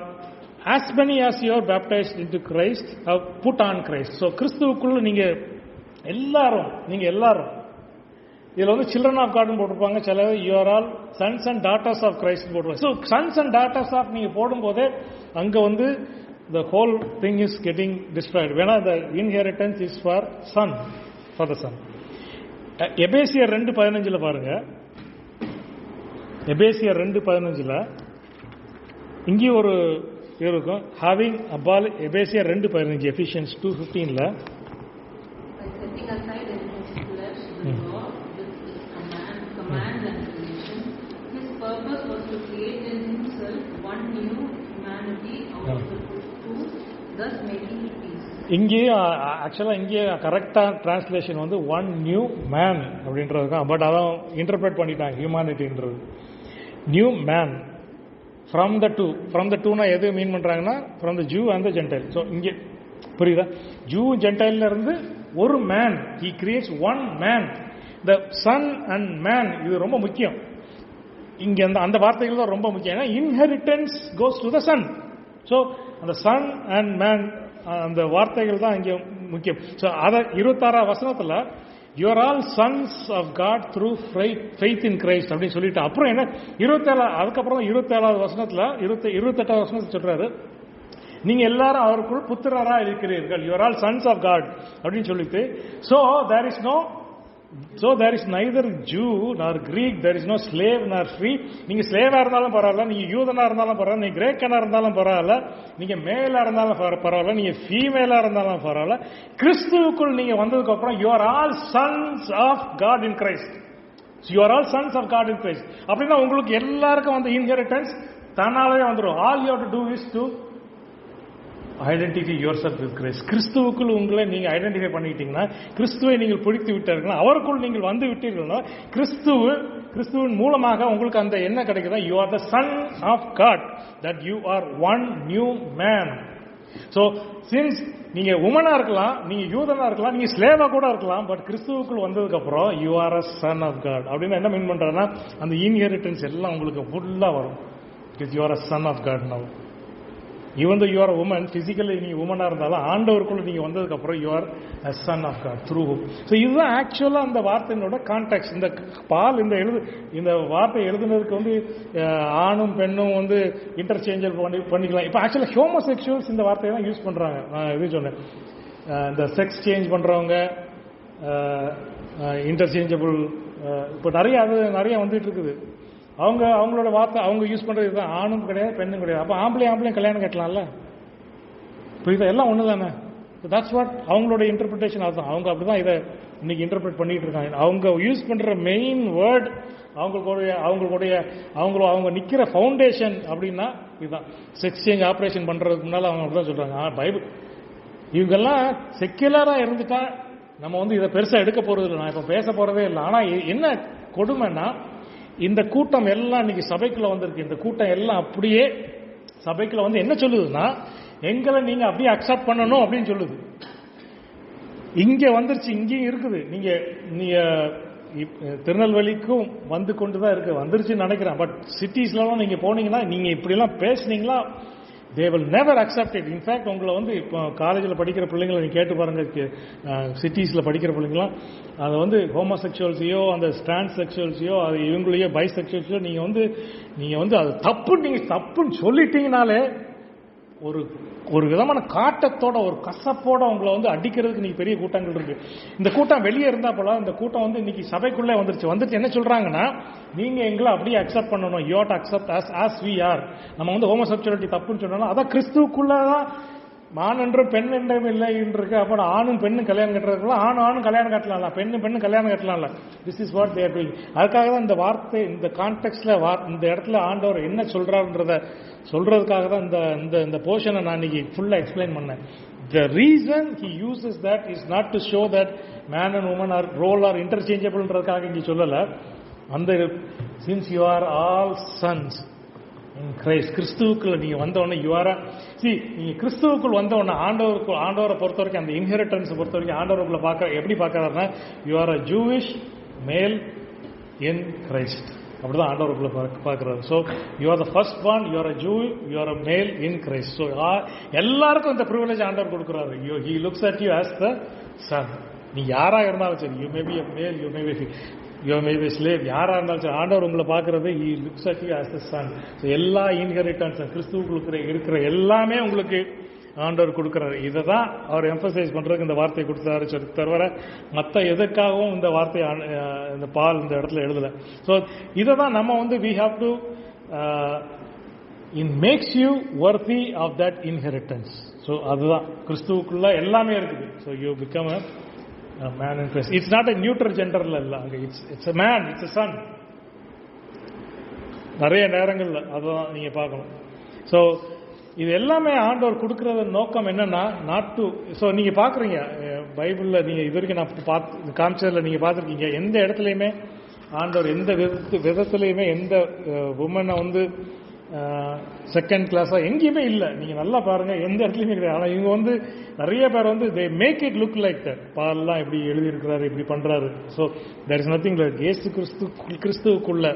as many as you are baptized into Christ have put on Christ. So கிறிஸ்துவுக்குள்ள நீங்க எல்லாரும் இதுல வந்து children of காட்னு போட்டிருப்பாங்க, சில you are all sons and daughters of Christ போட்டுருவாங்க. So sons and daughters of நீங்க போடும்போதே அங்க வந்து the whole thing is getting destroyed. When the inheritance is for son, for the son. எபேசியர் 2:15 பாருங்க. எபேசியர் 2:15 இங்கே ஒரு இருக்கும், having abolished. எபேசியர் 2:15, Ephesians 2:15 setting aside in his flesh the law with its commands and regulations, his purpose was to create in himself one new humanity out of the two, thus making peace. இங்கே ஆக்சுவலா இங்கே கரெக்டா translation வந்து one new man அப்படின்றது, but அதான் interpret பண்ணிட்டாங்க ஹியூமானிட்டின்றது. New man from the டூனா எது மீன் பண்றாங்கன்னா from the Jew and the Gentile. So இங்கே புரியுதா, ஜூ ஜென்டைல்ல இருந்து ஒரு man, he creates one man. The son and man, இது ரொம்ப முக்கியம். இங்க அந்த வார்த்தைகள் தான் ரொம்ப முக்கியம். ஏன்னா inheritance goes to the son. So அந்த சன் அண்ட் மேன் அந்த வார்த்தைகள் தான் இங்கே முக்கியம். ஸோ அதை 26 வசனத்துல you are all sons of God through faith in Christ அப்படின்னு சொல்லிட்டு, அப்புறம் என்ன 27 அதுக்கப்புறம் 27வது வசனத்துல 28வது வசனத்தை சொல்றாரு, நீங்க எல்லாரும் அவருக்குள் புத்திரரா இருக்கிறீர்கள், you are all sons of God அப்படின்னு சொல்லிட்டு. So there is neither Jew nor Greek, there is no slave nor free. நீங்க ஸ்லேவா இருந்தாலும் பரவாயில்ல, நீங்க யூதனா இருந்தாலும் பரவாயில்ல, நீங்க கிரேக்கனா இருந்தாலும் பரவாயில்ல, நீங்க மேலா இருந்தாலும் பரவாயில்ல, நீங்க ஃபீமேலா இருந்தாலும் பரவாயில்ல, கிறிஸ்துவுக்குள் நீங்க வந்ததுக்கு அப்புறம் you are all sons of God in Christ. You are all sons of God in Christ. அப்படின்னா உங்களுக்கு எல்லாருக்கும் வந்து இன்ஹெரிட்டன்ஸ் தானாலே வந்துடும். All you have to do is to identify your with Christ. கிறிஸ்துவுக்குள் உங்களை நீங்க ஐடென்டிஃபை பண்ணிட்டீங்கன்னா, கிறிஸ்துவை நீங்கள் பிடித்து விட்டார்கள், அவருக்குள் நீங்கள் வந்து விட்டீர்கள்னா, கிறிஸ்துவின் மூலமாக உங்களுக்கு அந்த என்ன கிடைக்குதா, you are the son of God, that you are one new man. So since நீங்க உமனா இருக்கலாம், நீங்க யூதனா இருக்கலாம், நீங்க ஸ்லேவா கூட இருக்கலாம், பட் கிறிஸ்துவுக்குள் வந்ததுக்கு அப்புறம் you are a son of God. அப்படின்னு என்ன மீன் பண்றதுன்னா, அந்த இன்ஹெரிட்டன்ஸ் எல்லாம் உங்களுக்கு ஃபுல்லா வரும். You are a son of God now. Even though you are woman, physically நீங்கள் உமனாக இருந்தாலும் ஆண்டவருக்குள்ள நீங்கள் வந்ததுக்கப்புறம் you are a son of God through whom. So இதுதான் ஆக்சுவலாக அந்த வார்த்தையினோட கான்டெக்ட். இந்த பால் இந்த வார்த்தை எழுதுனதுக்கு வந்து ஆணும் பெண்ணும் வந்து இன்டர்சேஞ்சல் பண்ணிக்கலாம். இப்போ ஆக்சுவலாக ஹோமோசெக்சுவல்ஸ் இந்த வார்த்தையை தான் யூஸ் பண்ணுறாங்க. நான் இது சொன்னேன், இந்த செக்ஸ் சேஞ்ச் பண்ணுறவங்க, இன்டர்சேஞ்சபிள், இப்போ நிறைய வந்துட்டு இருக்குது. அவங்களோட வார்த்தை அவங்க யூஸ் பண்ணுறது தான், ஆணும் கிடையாது பெண்ணும் கிடையாது. அப்போ ஆம்பளையும் கல்யாணம் கட்டலாம்ல, புரியுதா? எல்லாம் ஒன்று தானே. தட்ஸ் வாட் அவங்களோட இன்டர்பிரிட்டேஷன். அதுதான் அவங்க அப்படிதான் இதை இன்னைக்கு இன்டர்பிரேட் பண்ணிட்டு இருக்காங்க. அவங்க யூஸ் பண்ற மெயின் வேர்ட், அவங்க நிக்கிற ஃபவுண்டேஷன் அப்படின்னா இதுதான். செக்ஸ் சேஞ்ச் ஆப்ரேஷன் பண்றதுக்கு முன்னால அவங்க அப்படிதான் சொல்றாங்க. பைபிள் இவங்கெல்லாம் செக்குலரா இருந்துட்டா நம்ம வந்து இதை பெருசா எடுக்க போறது இல்லை, நான் இப்ப பேச போறதே இல்லை. ஆனா என்ன கொடுமைன்னா, இந்த கூட்டம் எல்லாம் இன்னைக்கு சபைக்குள்ள வந்திருக்கு. இந்த கூட்டம் எல்லாம் அப்படியே சபைக்குள்ள வந்து என்ன சொல்லுதுன்னா, எங்களை நீங்க அப்படியே அக்செப்ட் பண்ணணும் அப்படின்னு சொல்லுது. இங்க வந்துருச்சு, இங்கேயும் இருக்குது. நீங்க திருநெல்வேலிக்கும் வந்து கொண்டுதான் இருக்கு, வந்துருச்சுன்னு நினைக்கிறேன். பட் சிட்டிஸ்லாம் நீங்க போனீங்கன்னா, நீங்க இப்படி எல்லாம் பேசுனீங்களா, they will never accept it. In fact, உங்களை வந்து இப்போ காலேஜில் படிக்கிற பிள்ளைங்களை நீ கேட்டு பாருங்க, சிட்டிஸில் படிக்கிற பிள்ளைங்களாம் அதை வந்து ஹோமோசெக்சுவல்ஸையோ அந்த டிரான்ஸ்செக்சுவல்ஸையோ அது இவங்களையோ பைசெக்சுவல்ஸையோ நீங்கள் வந்து அது தப்புன்னு சொல்லிட்டீங்கனாலே ஒரு விதமான காட்டத்தோட ஒரு கசப்போட உங்களை வந்து அடிக்கிறதுக்கு நீங்க பெரிய கூட்டங்கள் இருக்கு. இந்த கூட்டம் வெளியே இருந்தா போல, இந்த கூட்டம் வந்து இன்னைக்கு சபைக்குள்ளே வந்துருச்சு. என்ன சொல்றாங்கன்னா, நீங்க எங்களை அப்படியே அக்செப்ட் பண்ணணும், you have to accept as we are. நம்ம வந்து ஹோமோசெக்சுவாலிட்டி தப்புன்னு சொன்னாலும் அதான் கிறிஸ்துவுக்குள்ளதான் ஆண் என்றும் பெண் என்றும் இல்லை இருக்கு. அப்புறம் ஆணும் பெண்ணும் கல்யாணம் கட்டுறதுக்குள்ள ஆணும் கல்யாணம் கட்டலாம்ல, பெண்ணும் கல்யாணம் கட்டலாம்ல. This is what they are doing. அதுக்காக தான் இந்த வார்த்தை, இந்த கான்டெக்ட்ல இந்த இடத்துல ஆண்டவர் என்ன சொல்றாருன்றத சொல்றதுக்காக தான் இந்த போர்ஷனை நான் இன்னைக்கு ஃபுல்லா எக்ஸ்பிளைன் பண்ணேன். The reason he uses that is not to show that man and woman are role are interchangeableன்றதுக்காக இங்க சொல்லல. அந்த since you are all sons in Christ, கிறிஸ்துவுக்குள்ள நீங்க வந்தவொடனே நீங்க கிறிஸ்துவுக்குள் வந்தவொடனே ஆண்டவரை பொறுத்த வரைக்கும், அந்த இன்ஹெரிட்டன்ஸ் பொறுத்த வரைக்கும் ஆண்டவருக்குள்ள எப்படி பார்க்கறாருன்னா, you are a Jewish male in Christ. அப்படிதான் ஆண்டவருக்குள்ள பார்க்கிறாரு. So you are the first born, you are a Jew, you are a male in Christ. ஸோ எல்லாருக்கும் இந்த ப்ரிவிலேஜ் ஆண்டவர் கொடுக்குறாரு. He looks at you as the son. நீ யாரா இருந்தாலும் சரி, you may be a male, you may be slave, யாரா இருந்தாலும் சரி, ஆண்டவர் உங்களை பார்க்கறது he looks at you as the son. So எல்லா இன்ஹெரிட்டன்ஸ் கிறிஸ்துவுக்குள்ள இருக்கிற எல்லாமே உங்களுக்கு ஆண்டவர் கொடுக்கிறாரு. இதை தான் அவர் எம்பசைஸ் பண்றதுக்கு இந்த வார்த்தையை கொடுத்தாரு. தவிர மற்ற எதற்காகவும் இந்த வார்த்தை இந்த பால் இந்த இடத்துல எழுதல. ஸோ இதை தான் நம்ம வந்து we have to it makes you worthy of that inheritance. So அதுதான் கிறிஸ்துவுக்குள்ள எல்லாமே இருக்குது. So you become a man in Christ. It's not a neutral genderல இல்லை, அங்கே it's a man, it's a son. நிறைய நேரங்கள்ல அதான் நீங்க பார்க்கணும். ஸோ இது எல்லாமே ஆண்டவர் கொடுக்கறது நோக்கம் என்னன்னா, நாட் டு. ஸோ நீங்க பாக்குறீங்க பைபிள்ல, நீங்க இது வரைக்கும் நான் காமிச்சதுல நீங்க பாத்துருக்கீங்க, எந்த இடத்துலயுமே ஆண்டவர் எந்த விதத்திலையுமே எந்த உமனை வந்து செகண்ட் கிளாஸா எங்கேயுமே இல்லை. நீங்க நல்லா பாருங்க, எந்த இடத்துலயுமே கிடையாது. ஆனா இவங்க வந்து நிறைய பேர் வந்து they make it look like that. பால்லாம் இப்படி எழுதி இருக்கிறாரு, இப்படி பண்றாரு. So there is nothing like இயேசு கிறிஸ்துவுக்குள்ள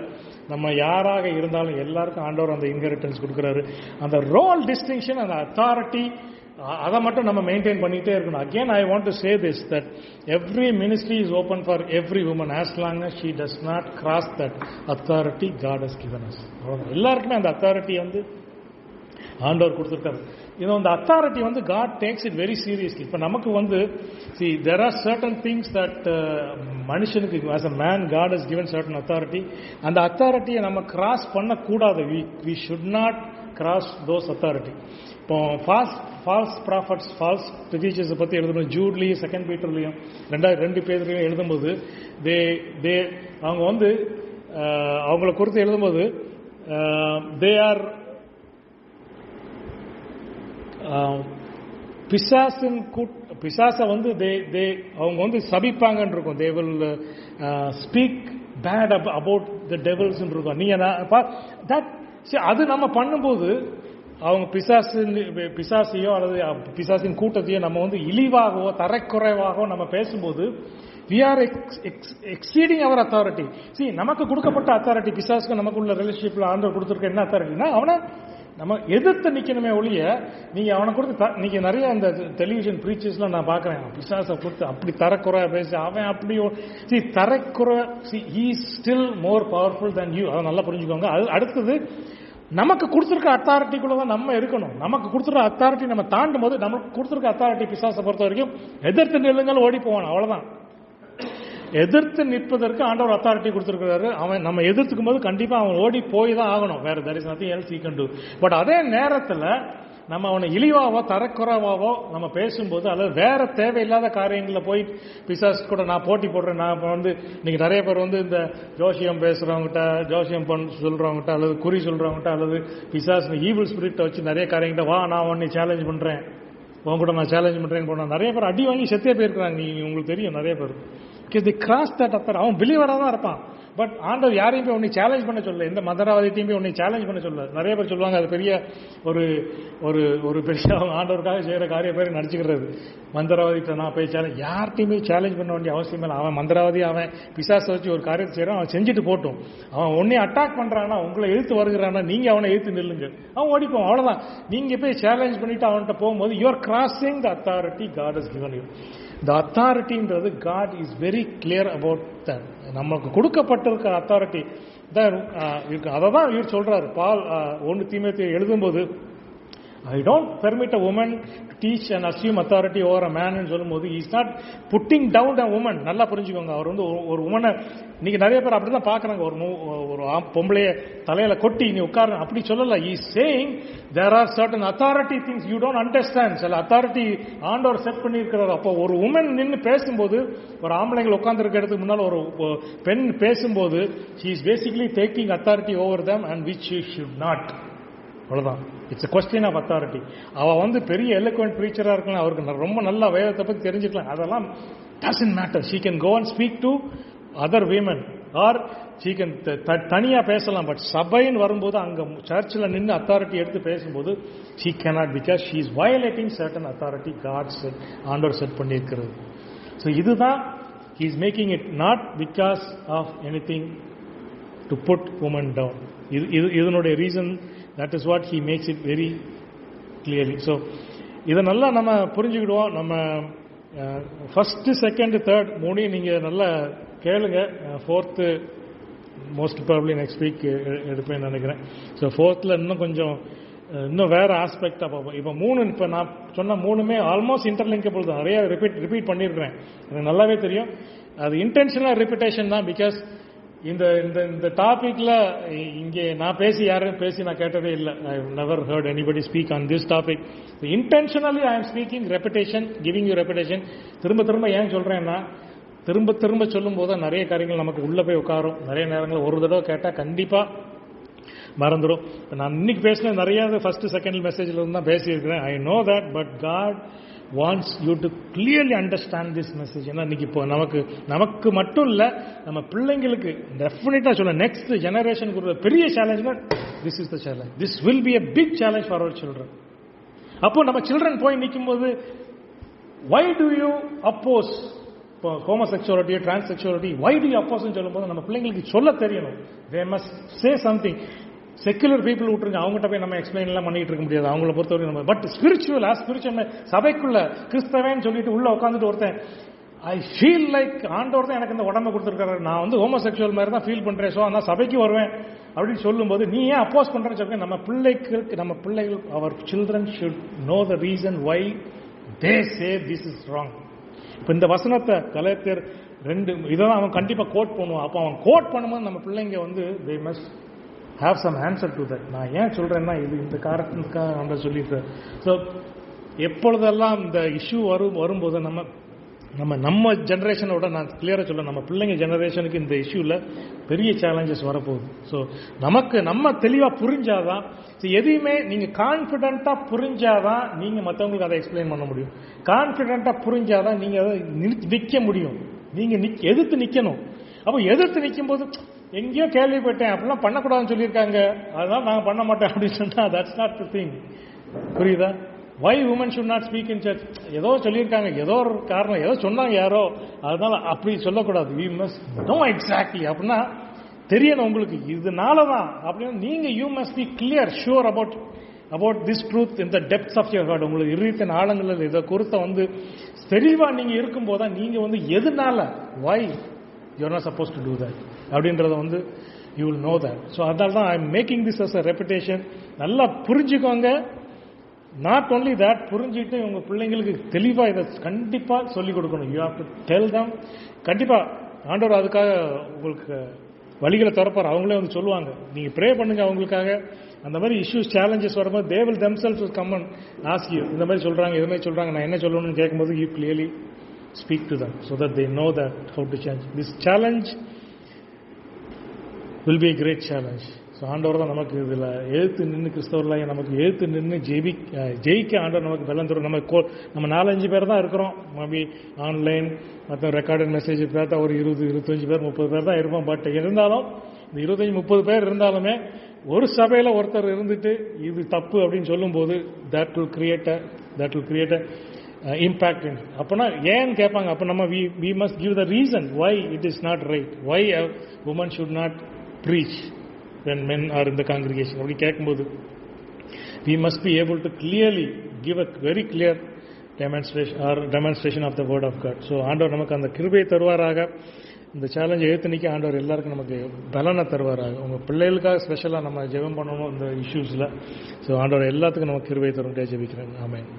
நம்ம யாராக இருந்தாலும் எல்லாருக்கும் ஆண்டவர் அந்த இன்ஹெரிட்டன்ஸ் கொடுக்கிறாரு. அந்த ரோல் டிஸ்டிங்ஷன், அந்த அத்தாரிட்டி, அதை மட்டும் நம்ம மெயின்டைன் பண்ணிட்டே இருக்கணும். Again I want to say this, that every ministry is open for every woman as long as she does not cross that authority God has given us. எல்லாருக்குமே அந்த authority வந்து ஆண்டவர் கொடுத்துருக்காரு. இந்த அத்தாரிட்டி வந்து God takes it very seriously. இப்ப நமக்கு வந்து see there are certain things that மனுஷனுக்கு as a man God has given certain authority. அந்த அத்தாரிட்டியை நம்ம கிராஸ் பண்ண கூடாது. we should not cross those authority. இப்போ ஃபால்ஸ் ப்ராஃபட்ஸ், ஃபால்ஸ் டீச்சர்ஸை பற்றி எழுதும்போது ஜூட்லையும் செகண்ட் பீட்டர்லையும் 2 பேர்லையும் எழுதும்போது அவங்க வந்து அவங்களை குறித்து எழுதும்போது தே ஆர் பிசாசை வந்து அவங்க வந்து சபிப்பாங்கன்னு இருக்கும். They will speak bad about the devils இருக்கும். நீங்க அது நம்ம பண்ணும்போது அவங்க பிசாசையோ அல்லது பிசாசின் கூட்டத்தையோ நம்ம வந்து இழிவாகவோ தரக்குறைவாகவோ நம்ம பேசும்போது we are exceeding our authority. See, நமக்கு கொடுக்கப்பட்ட அத்தாரிட்டி, பிசாசுக்கு நமக்கு உள்ள ரிலேஷன்ஷிப்ல ஆண்டவர் கொடுத்திருக்க என்ன அத்தாரிட்டினா, அவனை நம்ம எதிர்த்து நிக்கணுமே ஒழிய, நீங்க அவனை கொடுத்து நீங்க நிறைய இந்த டெலிவிஷன் ப்ரீச்சர்ஸ்லாம் நான் பார்க்கறேன், பிசாசை கொடுத்து அப்படி தரக்குறை பேசி அவன் அப்படி தரக்குறை. He is still more powerful than you. அதை நல்லா புரிஞ்சுக்கோங்க. அது அடுத்தது, நமக்கு கொடுத்துருக்க அத்தாரிட்டிக்குள்ள தான் நம்ம இருக்கணும். நமக்கு கொடுத்துருக்க அத்தாரிட்டி நம்ம தாண்டும் போது, நமக்கு கொடுத்துருக்க அத்தாரிட்டி பிசாசை பொறுத்த வரைக்கும் எதிர்த்து நில்லுங்கள் ஓடி போவான், அவ்வளவுதான். எதிர்த்து நிற்பதற்கு ஆண்டவர் அத்தாரிட்டி கொடுத்துருக்கிறாரு. அவன் நம்ம எதிர்த்துக்கும் போது கண்டிப்பா அவன் ஓடி போய் தான் ஆகணும். வேற there is nothing else he can do. But அதே நேரத்தில் நம்ம அவனை இழிவாவோ தரக்குறைவாவோ நம்ம பேசும்போது, அல்லது வேற தேவையில்லாத காரியங்களில் போய் பிசாசு கூட நான் போட்டி போடுறேன். நான் வந்து இன்னைக்கு நிறைய பேர் வந்து இந்த ஜோசியம் பேசுறவங்ககிட்ட, ஜோசியம் சொல்றவங்ககிட்ட, அல்லது குறி சொல்றவங்ககிட்ட, அல்லது பிசாசு ஈவில் ஸ்பிரிட்டை வச்சு நிறைய காரியங்கிட்ட, வா நான் உன்னை சேலஞ்ச் பண்றேன், உன் கூட நான் சேலஞ்ச் பண்றேன்னு போனா நிறைய பேர் அடி வாங்கி செத்தே போயிருக்கிறாங்க. நீங்க உங்களுக்கு தெரியும் நிறைய பேர். கிராஸ் தட் அத்தர். அவன் பிலீவரா தான் இருப்பான். பட் ஆண்டவர் யாரையும் போய் உன்னை சேலஞ்ச் பண்ண சொல்ல, எந்த மந்திரவாதியத்தையும் போய் உன்னை சேலஞ்ச் பண்ண சொல்ல. நிறைய பேர் சொல்லுவாங்க அது பெரிய ஒரு ஒரு ஒரு பெரிய ஆண்டவருக்காக செய்யற காரிய பேர் நடிச்சுக்கிறது. மந்திரவாதிட்ட நான் போய் சேலஞ்ச், யார்ட்டையுமே சேலஞ்ச் பண்ண வேண்டிய அவசியம் இல்லை. அவன் மந்திரவாதி, அவன் பிசாசை வச்சு ஒரு காரியத்தை செய்யறான், அவன் செஞ்சுட்டு போட்டும். அவன் உன்னை அட்டாக் பண்றானா, உங்களை எழுத்து வருகிறானா, நீங்க அவனை எழுத்து நில்லுங்க, அவன் ஓடிப்போம், அவ்வளவுதான். நீங்க போய் சேலஞ்ச் பண்ணிட்டு அவன்கிட்ட போகும்போது you are crossing the authority God has given you. The authorityன்றது God is very clear about that. நமக்கு கொடுக்கப்பட்டிருக்க அத்தாரிட்டி தான். அதை தான் இவர் சொல்றாரு. பால் 1 தீமோத்தேயு எழுதும்போது, I don't permit a woman to teach and assume authority over a man ன்னு சொல்லும்போது, he is not putting down a woman. நல்லா புரிஞ்சுக்கோங்க. அவர் வந்து ஒரு உமனை, நீங்க நிறைய பேர் அப்படிதான் பாக்குறாங்க, ஒரு பொம்பளைய தலையில கொட்டி நீ உட்காரு அப்படி சொல்லல. he is saying there are certain authority things you don't understand. சில அத்தாரிட்டி ஆண்டவர் செட் பண்ணி இருக்கிறார். அப்போ ஒரு உமன் நின்று பேசும்போது, ஒரு ஆம்பளைங்கள் உட்கார்ந்து இருக்க இடத்துக்கு முன்னால் ஒரு பெண் பேசும்போது, she is basically taking authority over them and which she should not. அவ்வளவுதான். It's a question of authority. அவ வந்து பெரிய எலோக்வென்ட் ப்ரீச்சரா இருக்கலாம், அவருக்கு ரொம்ப நல்ல வேதத்தை பத்தி தெரிஞ்சுக்கலாம், அதெல்லாம் doesn't matter. she can go and speak to other women or she can தனியா பேசலாம். பட் சபைன்னு வரும்போது, அங்க சர்ச்சில் நின்று அத்தாரிட்டி எடுத்து பேசும்போது she cannot, because she is violating certain authority God said, ஆண்டவர் செட் பண்ணியிருக்கிறது. ஸோ இதுதான் he is making it not because of anything to put women down. இதனுடைய reason. That is what he makes it very clearly. So இதை நல்லா நம்ம புரிஞ்சுக்கிடுவோம். நம்ம first, second, third 3 நீங்க நல்லா கேளுங்க. Fourth most probably next week எடுப்பேன்னு நினைக்கிறேன். ஸோ ஃபோர்த்தில் இன்னும் வேற ஆஸ்பெக்டா பார்ப்போம். இப்போ 3, இப்போ நான் சொன்ன 3மே ஆல்மோஸ்ட் இன்டர்லிங்கபிள் தான். நிறைய ரிப்பீட் பண்ணியிருக்கிறேன், எனக்கு நல்லாவே தெரியும். அது இன்டென்ஷனல் ரிப்பீட்டேஷன் தான். பிகாஸ் இந்த டாபிக்ல இங்கே நான் யாரும் பேசி நான் கேட்டதே இல்லை. I never hurt anybody speak on this topic. Intentionally I am speaking repetition, giving you repetition. திரும்ப ஏன் சொல்றேன்னா, திரும்ப சொல்லும் போது நிறைய காரியங்கள் நமக்கு உள்ள போய் உட்காரும். நிறைய நேரங்களில் ஒரு தடவை கேட்டால் கண்டிப்பா மறந்துடும். நான் இன்னைக்கு பேசின நிறைய ஃபர்ஸ்ட் செகண்ட் மெசேஜ்ல இருந்து தான் பேசியிருக்கிறேன். I know that, but God wants you to clearly understand this message. ஏன்னா இன்னைக்கு இப்போ நமக்கு மட்டும் இல்ல, நம்ம பிள்ளைங்களுக்கு டெஃபினட்டா சொல்ல, நெக்ஸ்ட் ஜெனரேஷனுக்கு ஒரு பெரிய சேலஞ்ச்னா this is the challenge. This will be a big challenge for our children. அப்போ நம்ம சில்ட்ரன் போய் நிற்கும் போது, why do you oppose homosexuality, transsexuality, why do you oppose ன்னு சொல்லும்போது நம்ம பிள்ளைங்களுக்கு சொல்ல தெரியணும். they must say something. Secular people விட்டுருங்க, அவங்ககிட்ட போய் நம்ம எக்ஸ்பிளைன் எல்லாம் பண்ணிட்டு இருக்க முடியாது, அவங்கள பொறுத்தவரை நம்ம. பட் ஸ்பிரிச்சுவல் சபைக்குள்ள கிறிஸ்தவன் சொல்லிட்டு உள்ள உட்காந்துட்டு ஒருத்தன், ஐ ஃபீல் லைக் ஆண்டவர் தான் எனக்கு இந்த உடம்பை கொடுத்துருக்காரு, நான் வந்து ஹோமோசெக்சுவல் மாதிரி தான் ஃபீல் பண்றேன், ஸோ நான் சபைக்கு வருவேன் அப்படின்னு சொல்லும்போது, நீ ஏன் அப்போஸ் பண்றேன்னு சொல்லுங்க. நம்ம பிள்ளைகள் our children should know the reason why they say this is wrong. இப்போ இந்த வசனத்தை கலாத்தியர் 2 இதான் அவன் கண்டிப்பா கோட் பண்ணுவான். அப்போ அவன் கோட் பண்ணும்போது நம்ம பிள்ளைங்க வந்து they must have some answer to that. நான் ஏன் சொல்றேன்னா, இது இந்த காரணத்துக்காக நம்ம சொல்லியிருக்கேன். ஸோ எப்பொழுதெல்லாம் இந்த இஷ்யூ வரும்போது நம்ம ஜெனரேஷனோட, நான் கிளியரா சொல்ல, நம்ம பிள்ளைங்க ஜெனரேஷனுக்கு இந்த இஷ்யூல பெரிய சேலஞ்சஸ் வரப்போகுது. ஸோ நம்ம தெளிவா புரிஞ்சாதான், எதையுமே நீங்க கான்பிடண்டா புரிஞ்சாதான் நீங்க மற்றவங்களுக்கு அதை எக்ஸ்பிளைன் பண்ண முடியும். கான்பிடண்டா புரிஞ்சாதான் நீங்க அதை நிக்க முடியும். நீங்க எதிர்த்து நிக்கணும். அப்போ எதிர்த்து நிற்கும் போது, எங்கேயோ கேள்விப்பட்டேன் அப்படிலாம் பண்ணக்கூடாதுன்னு சொல்லியிருக்காங்க, அதனால நாங்கள் பண்ண மாட்டேன் அப்படின்னு சொன்னா, தட்ஸ் நாட் தி திங். புரியுதா? Why woman should not speak in church, ஏதோ சொல்லியிருக்காங்க, ஏதோ ஒரு காரணம், ஏதோ சொன்னாங்க யாரோ, அதனால அப்படி சொல்லக்கூடாது. வி மஸ்ட் நோ எக்ஸாக்ட்லி, அப்படின்னா தெரியணும் உங்களுக்கு இதனாலதான் அப்படின்னு. நீங்க you must be clear, sure about about this truth in the depths of your heart. உங்களுக்கு இருதயத்தின் ஆழங்களில் இதை குறித்த வந்து தெளிவாக நீங்கள் இருக்கும்போது தான் நீங்கள் வந்து எதனால why you're not suppose to do that அப்படின்றத வந்து you will know that. So அதனால தான் I am making this as a reputation. நல்லா புரிஞ்சுக்கோங்க. நாட் ஓன்லி தட், புரிஞ்சுட்டு உங்கள் பிள்ளைங்களுக்கு தெளிவாக இதை கண்டிப்பாக சொல்லிக் கொடுக்கணும். You have to tell them. கண்டிப்பாக ஆண்டவர் அதுக்காக உங்களுக்கு வழிகளை திறப்பார். அவங்களே வந்து சொல்லுவாங்க, நீங்கள் ப்ரே பண்ணுங்க அவங்களுக்காக. அந்த மாதிரி இஷ்யூஸ் சேலஞ்சஸ் வரும்போது they will themselves will come and ask you, இந்த மாதிரி சொல்கிறாங்க, இது மாதிரி சொல்கிறாங்க, நான் என்ன சொல்லணும்னு கேட்கும்போது you clearly speak to them so that they know that how to change. This challenge will be a great challenge. So ஆண்டவர் தான் நமக்கு இதில் எழுத்து நின்று கிறிஸ்தவர்களாக நமக்கு எழுத்து நின்று ஜெயிக்க ஆண்டவர் நமக்கு பலன் தரும். நம்ம 4-5 பேர் தான் இருக்கிறோம். மேபி ஆன்லைன் மற்ற ரெக்கார்டட் மெசேஜ் பார்த்தா ஒரு 20-25 பேர் 30 பேர் தான் இருப்போம். பட் இருந்தாலும் இந்த 25-30 பேர் இருந்தாலுமே ஒரு சபையில் ஒருத்தர் இருந்துட்டு இது தப்பு அப்படின்னு சொல்லும்போது that will create a impact in. அப்போனா ஏன்னு கேட்பாங்க. அப்போ நம்ம we must give the reason why it is not right, why a woman should not preach when men are in the congregation. அப்படி கேட்கும்போது we must be able to clearly give a very clear demonstration of the word of God. So ஆண்டவர் நமக்கு அந்த கிருபையை தருவாராக. இந்த சேலஞ்சை ஏற்றுனிக்க ஆண்டவர் எல்லாருக்கும் நமக்கு பலனை தருவாராக. உங்கள் பிள்ளைகளுக்காக ஸ்பெஷலாக நம்ம ஜெபம் பண்ணணும் இந்த இஷ்யூஸில். ஸோ ஆண்டவர் எல்லாத்துக்கும் நமக்கு கிருபையை தரும் ஜெபிக்கிறேன். ஆமென்.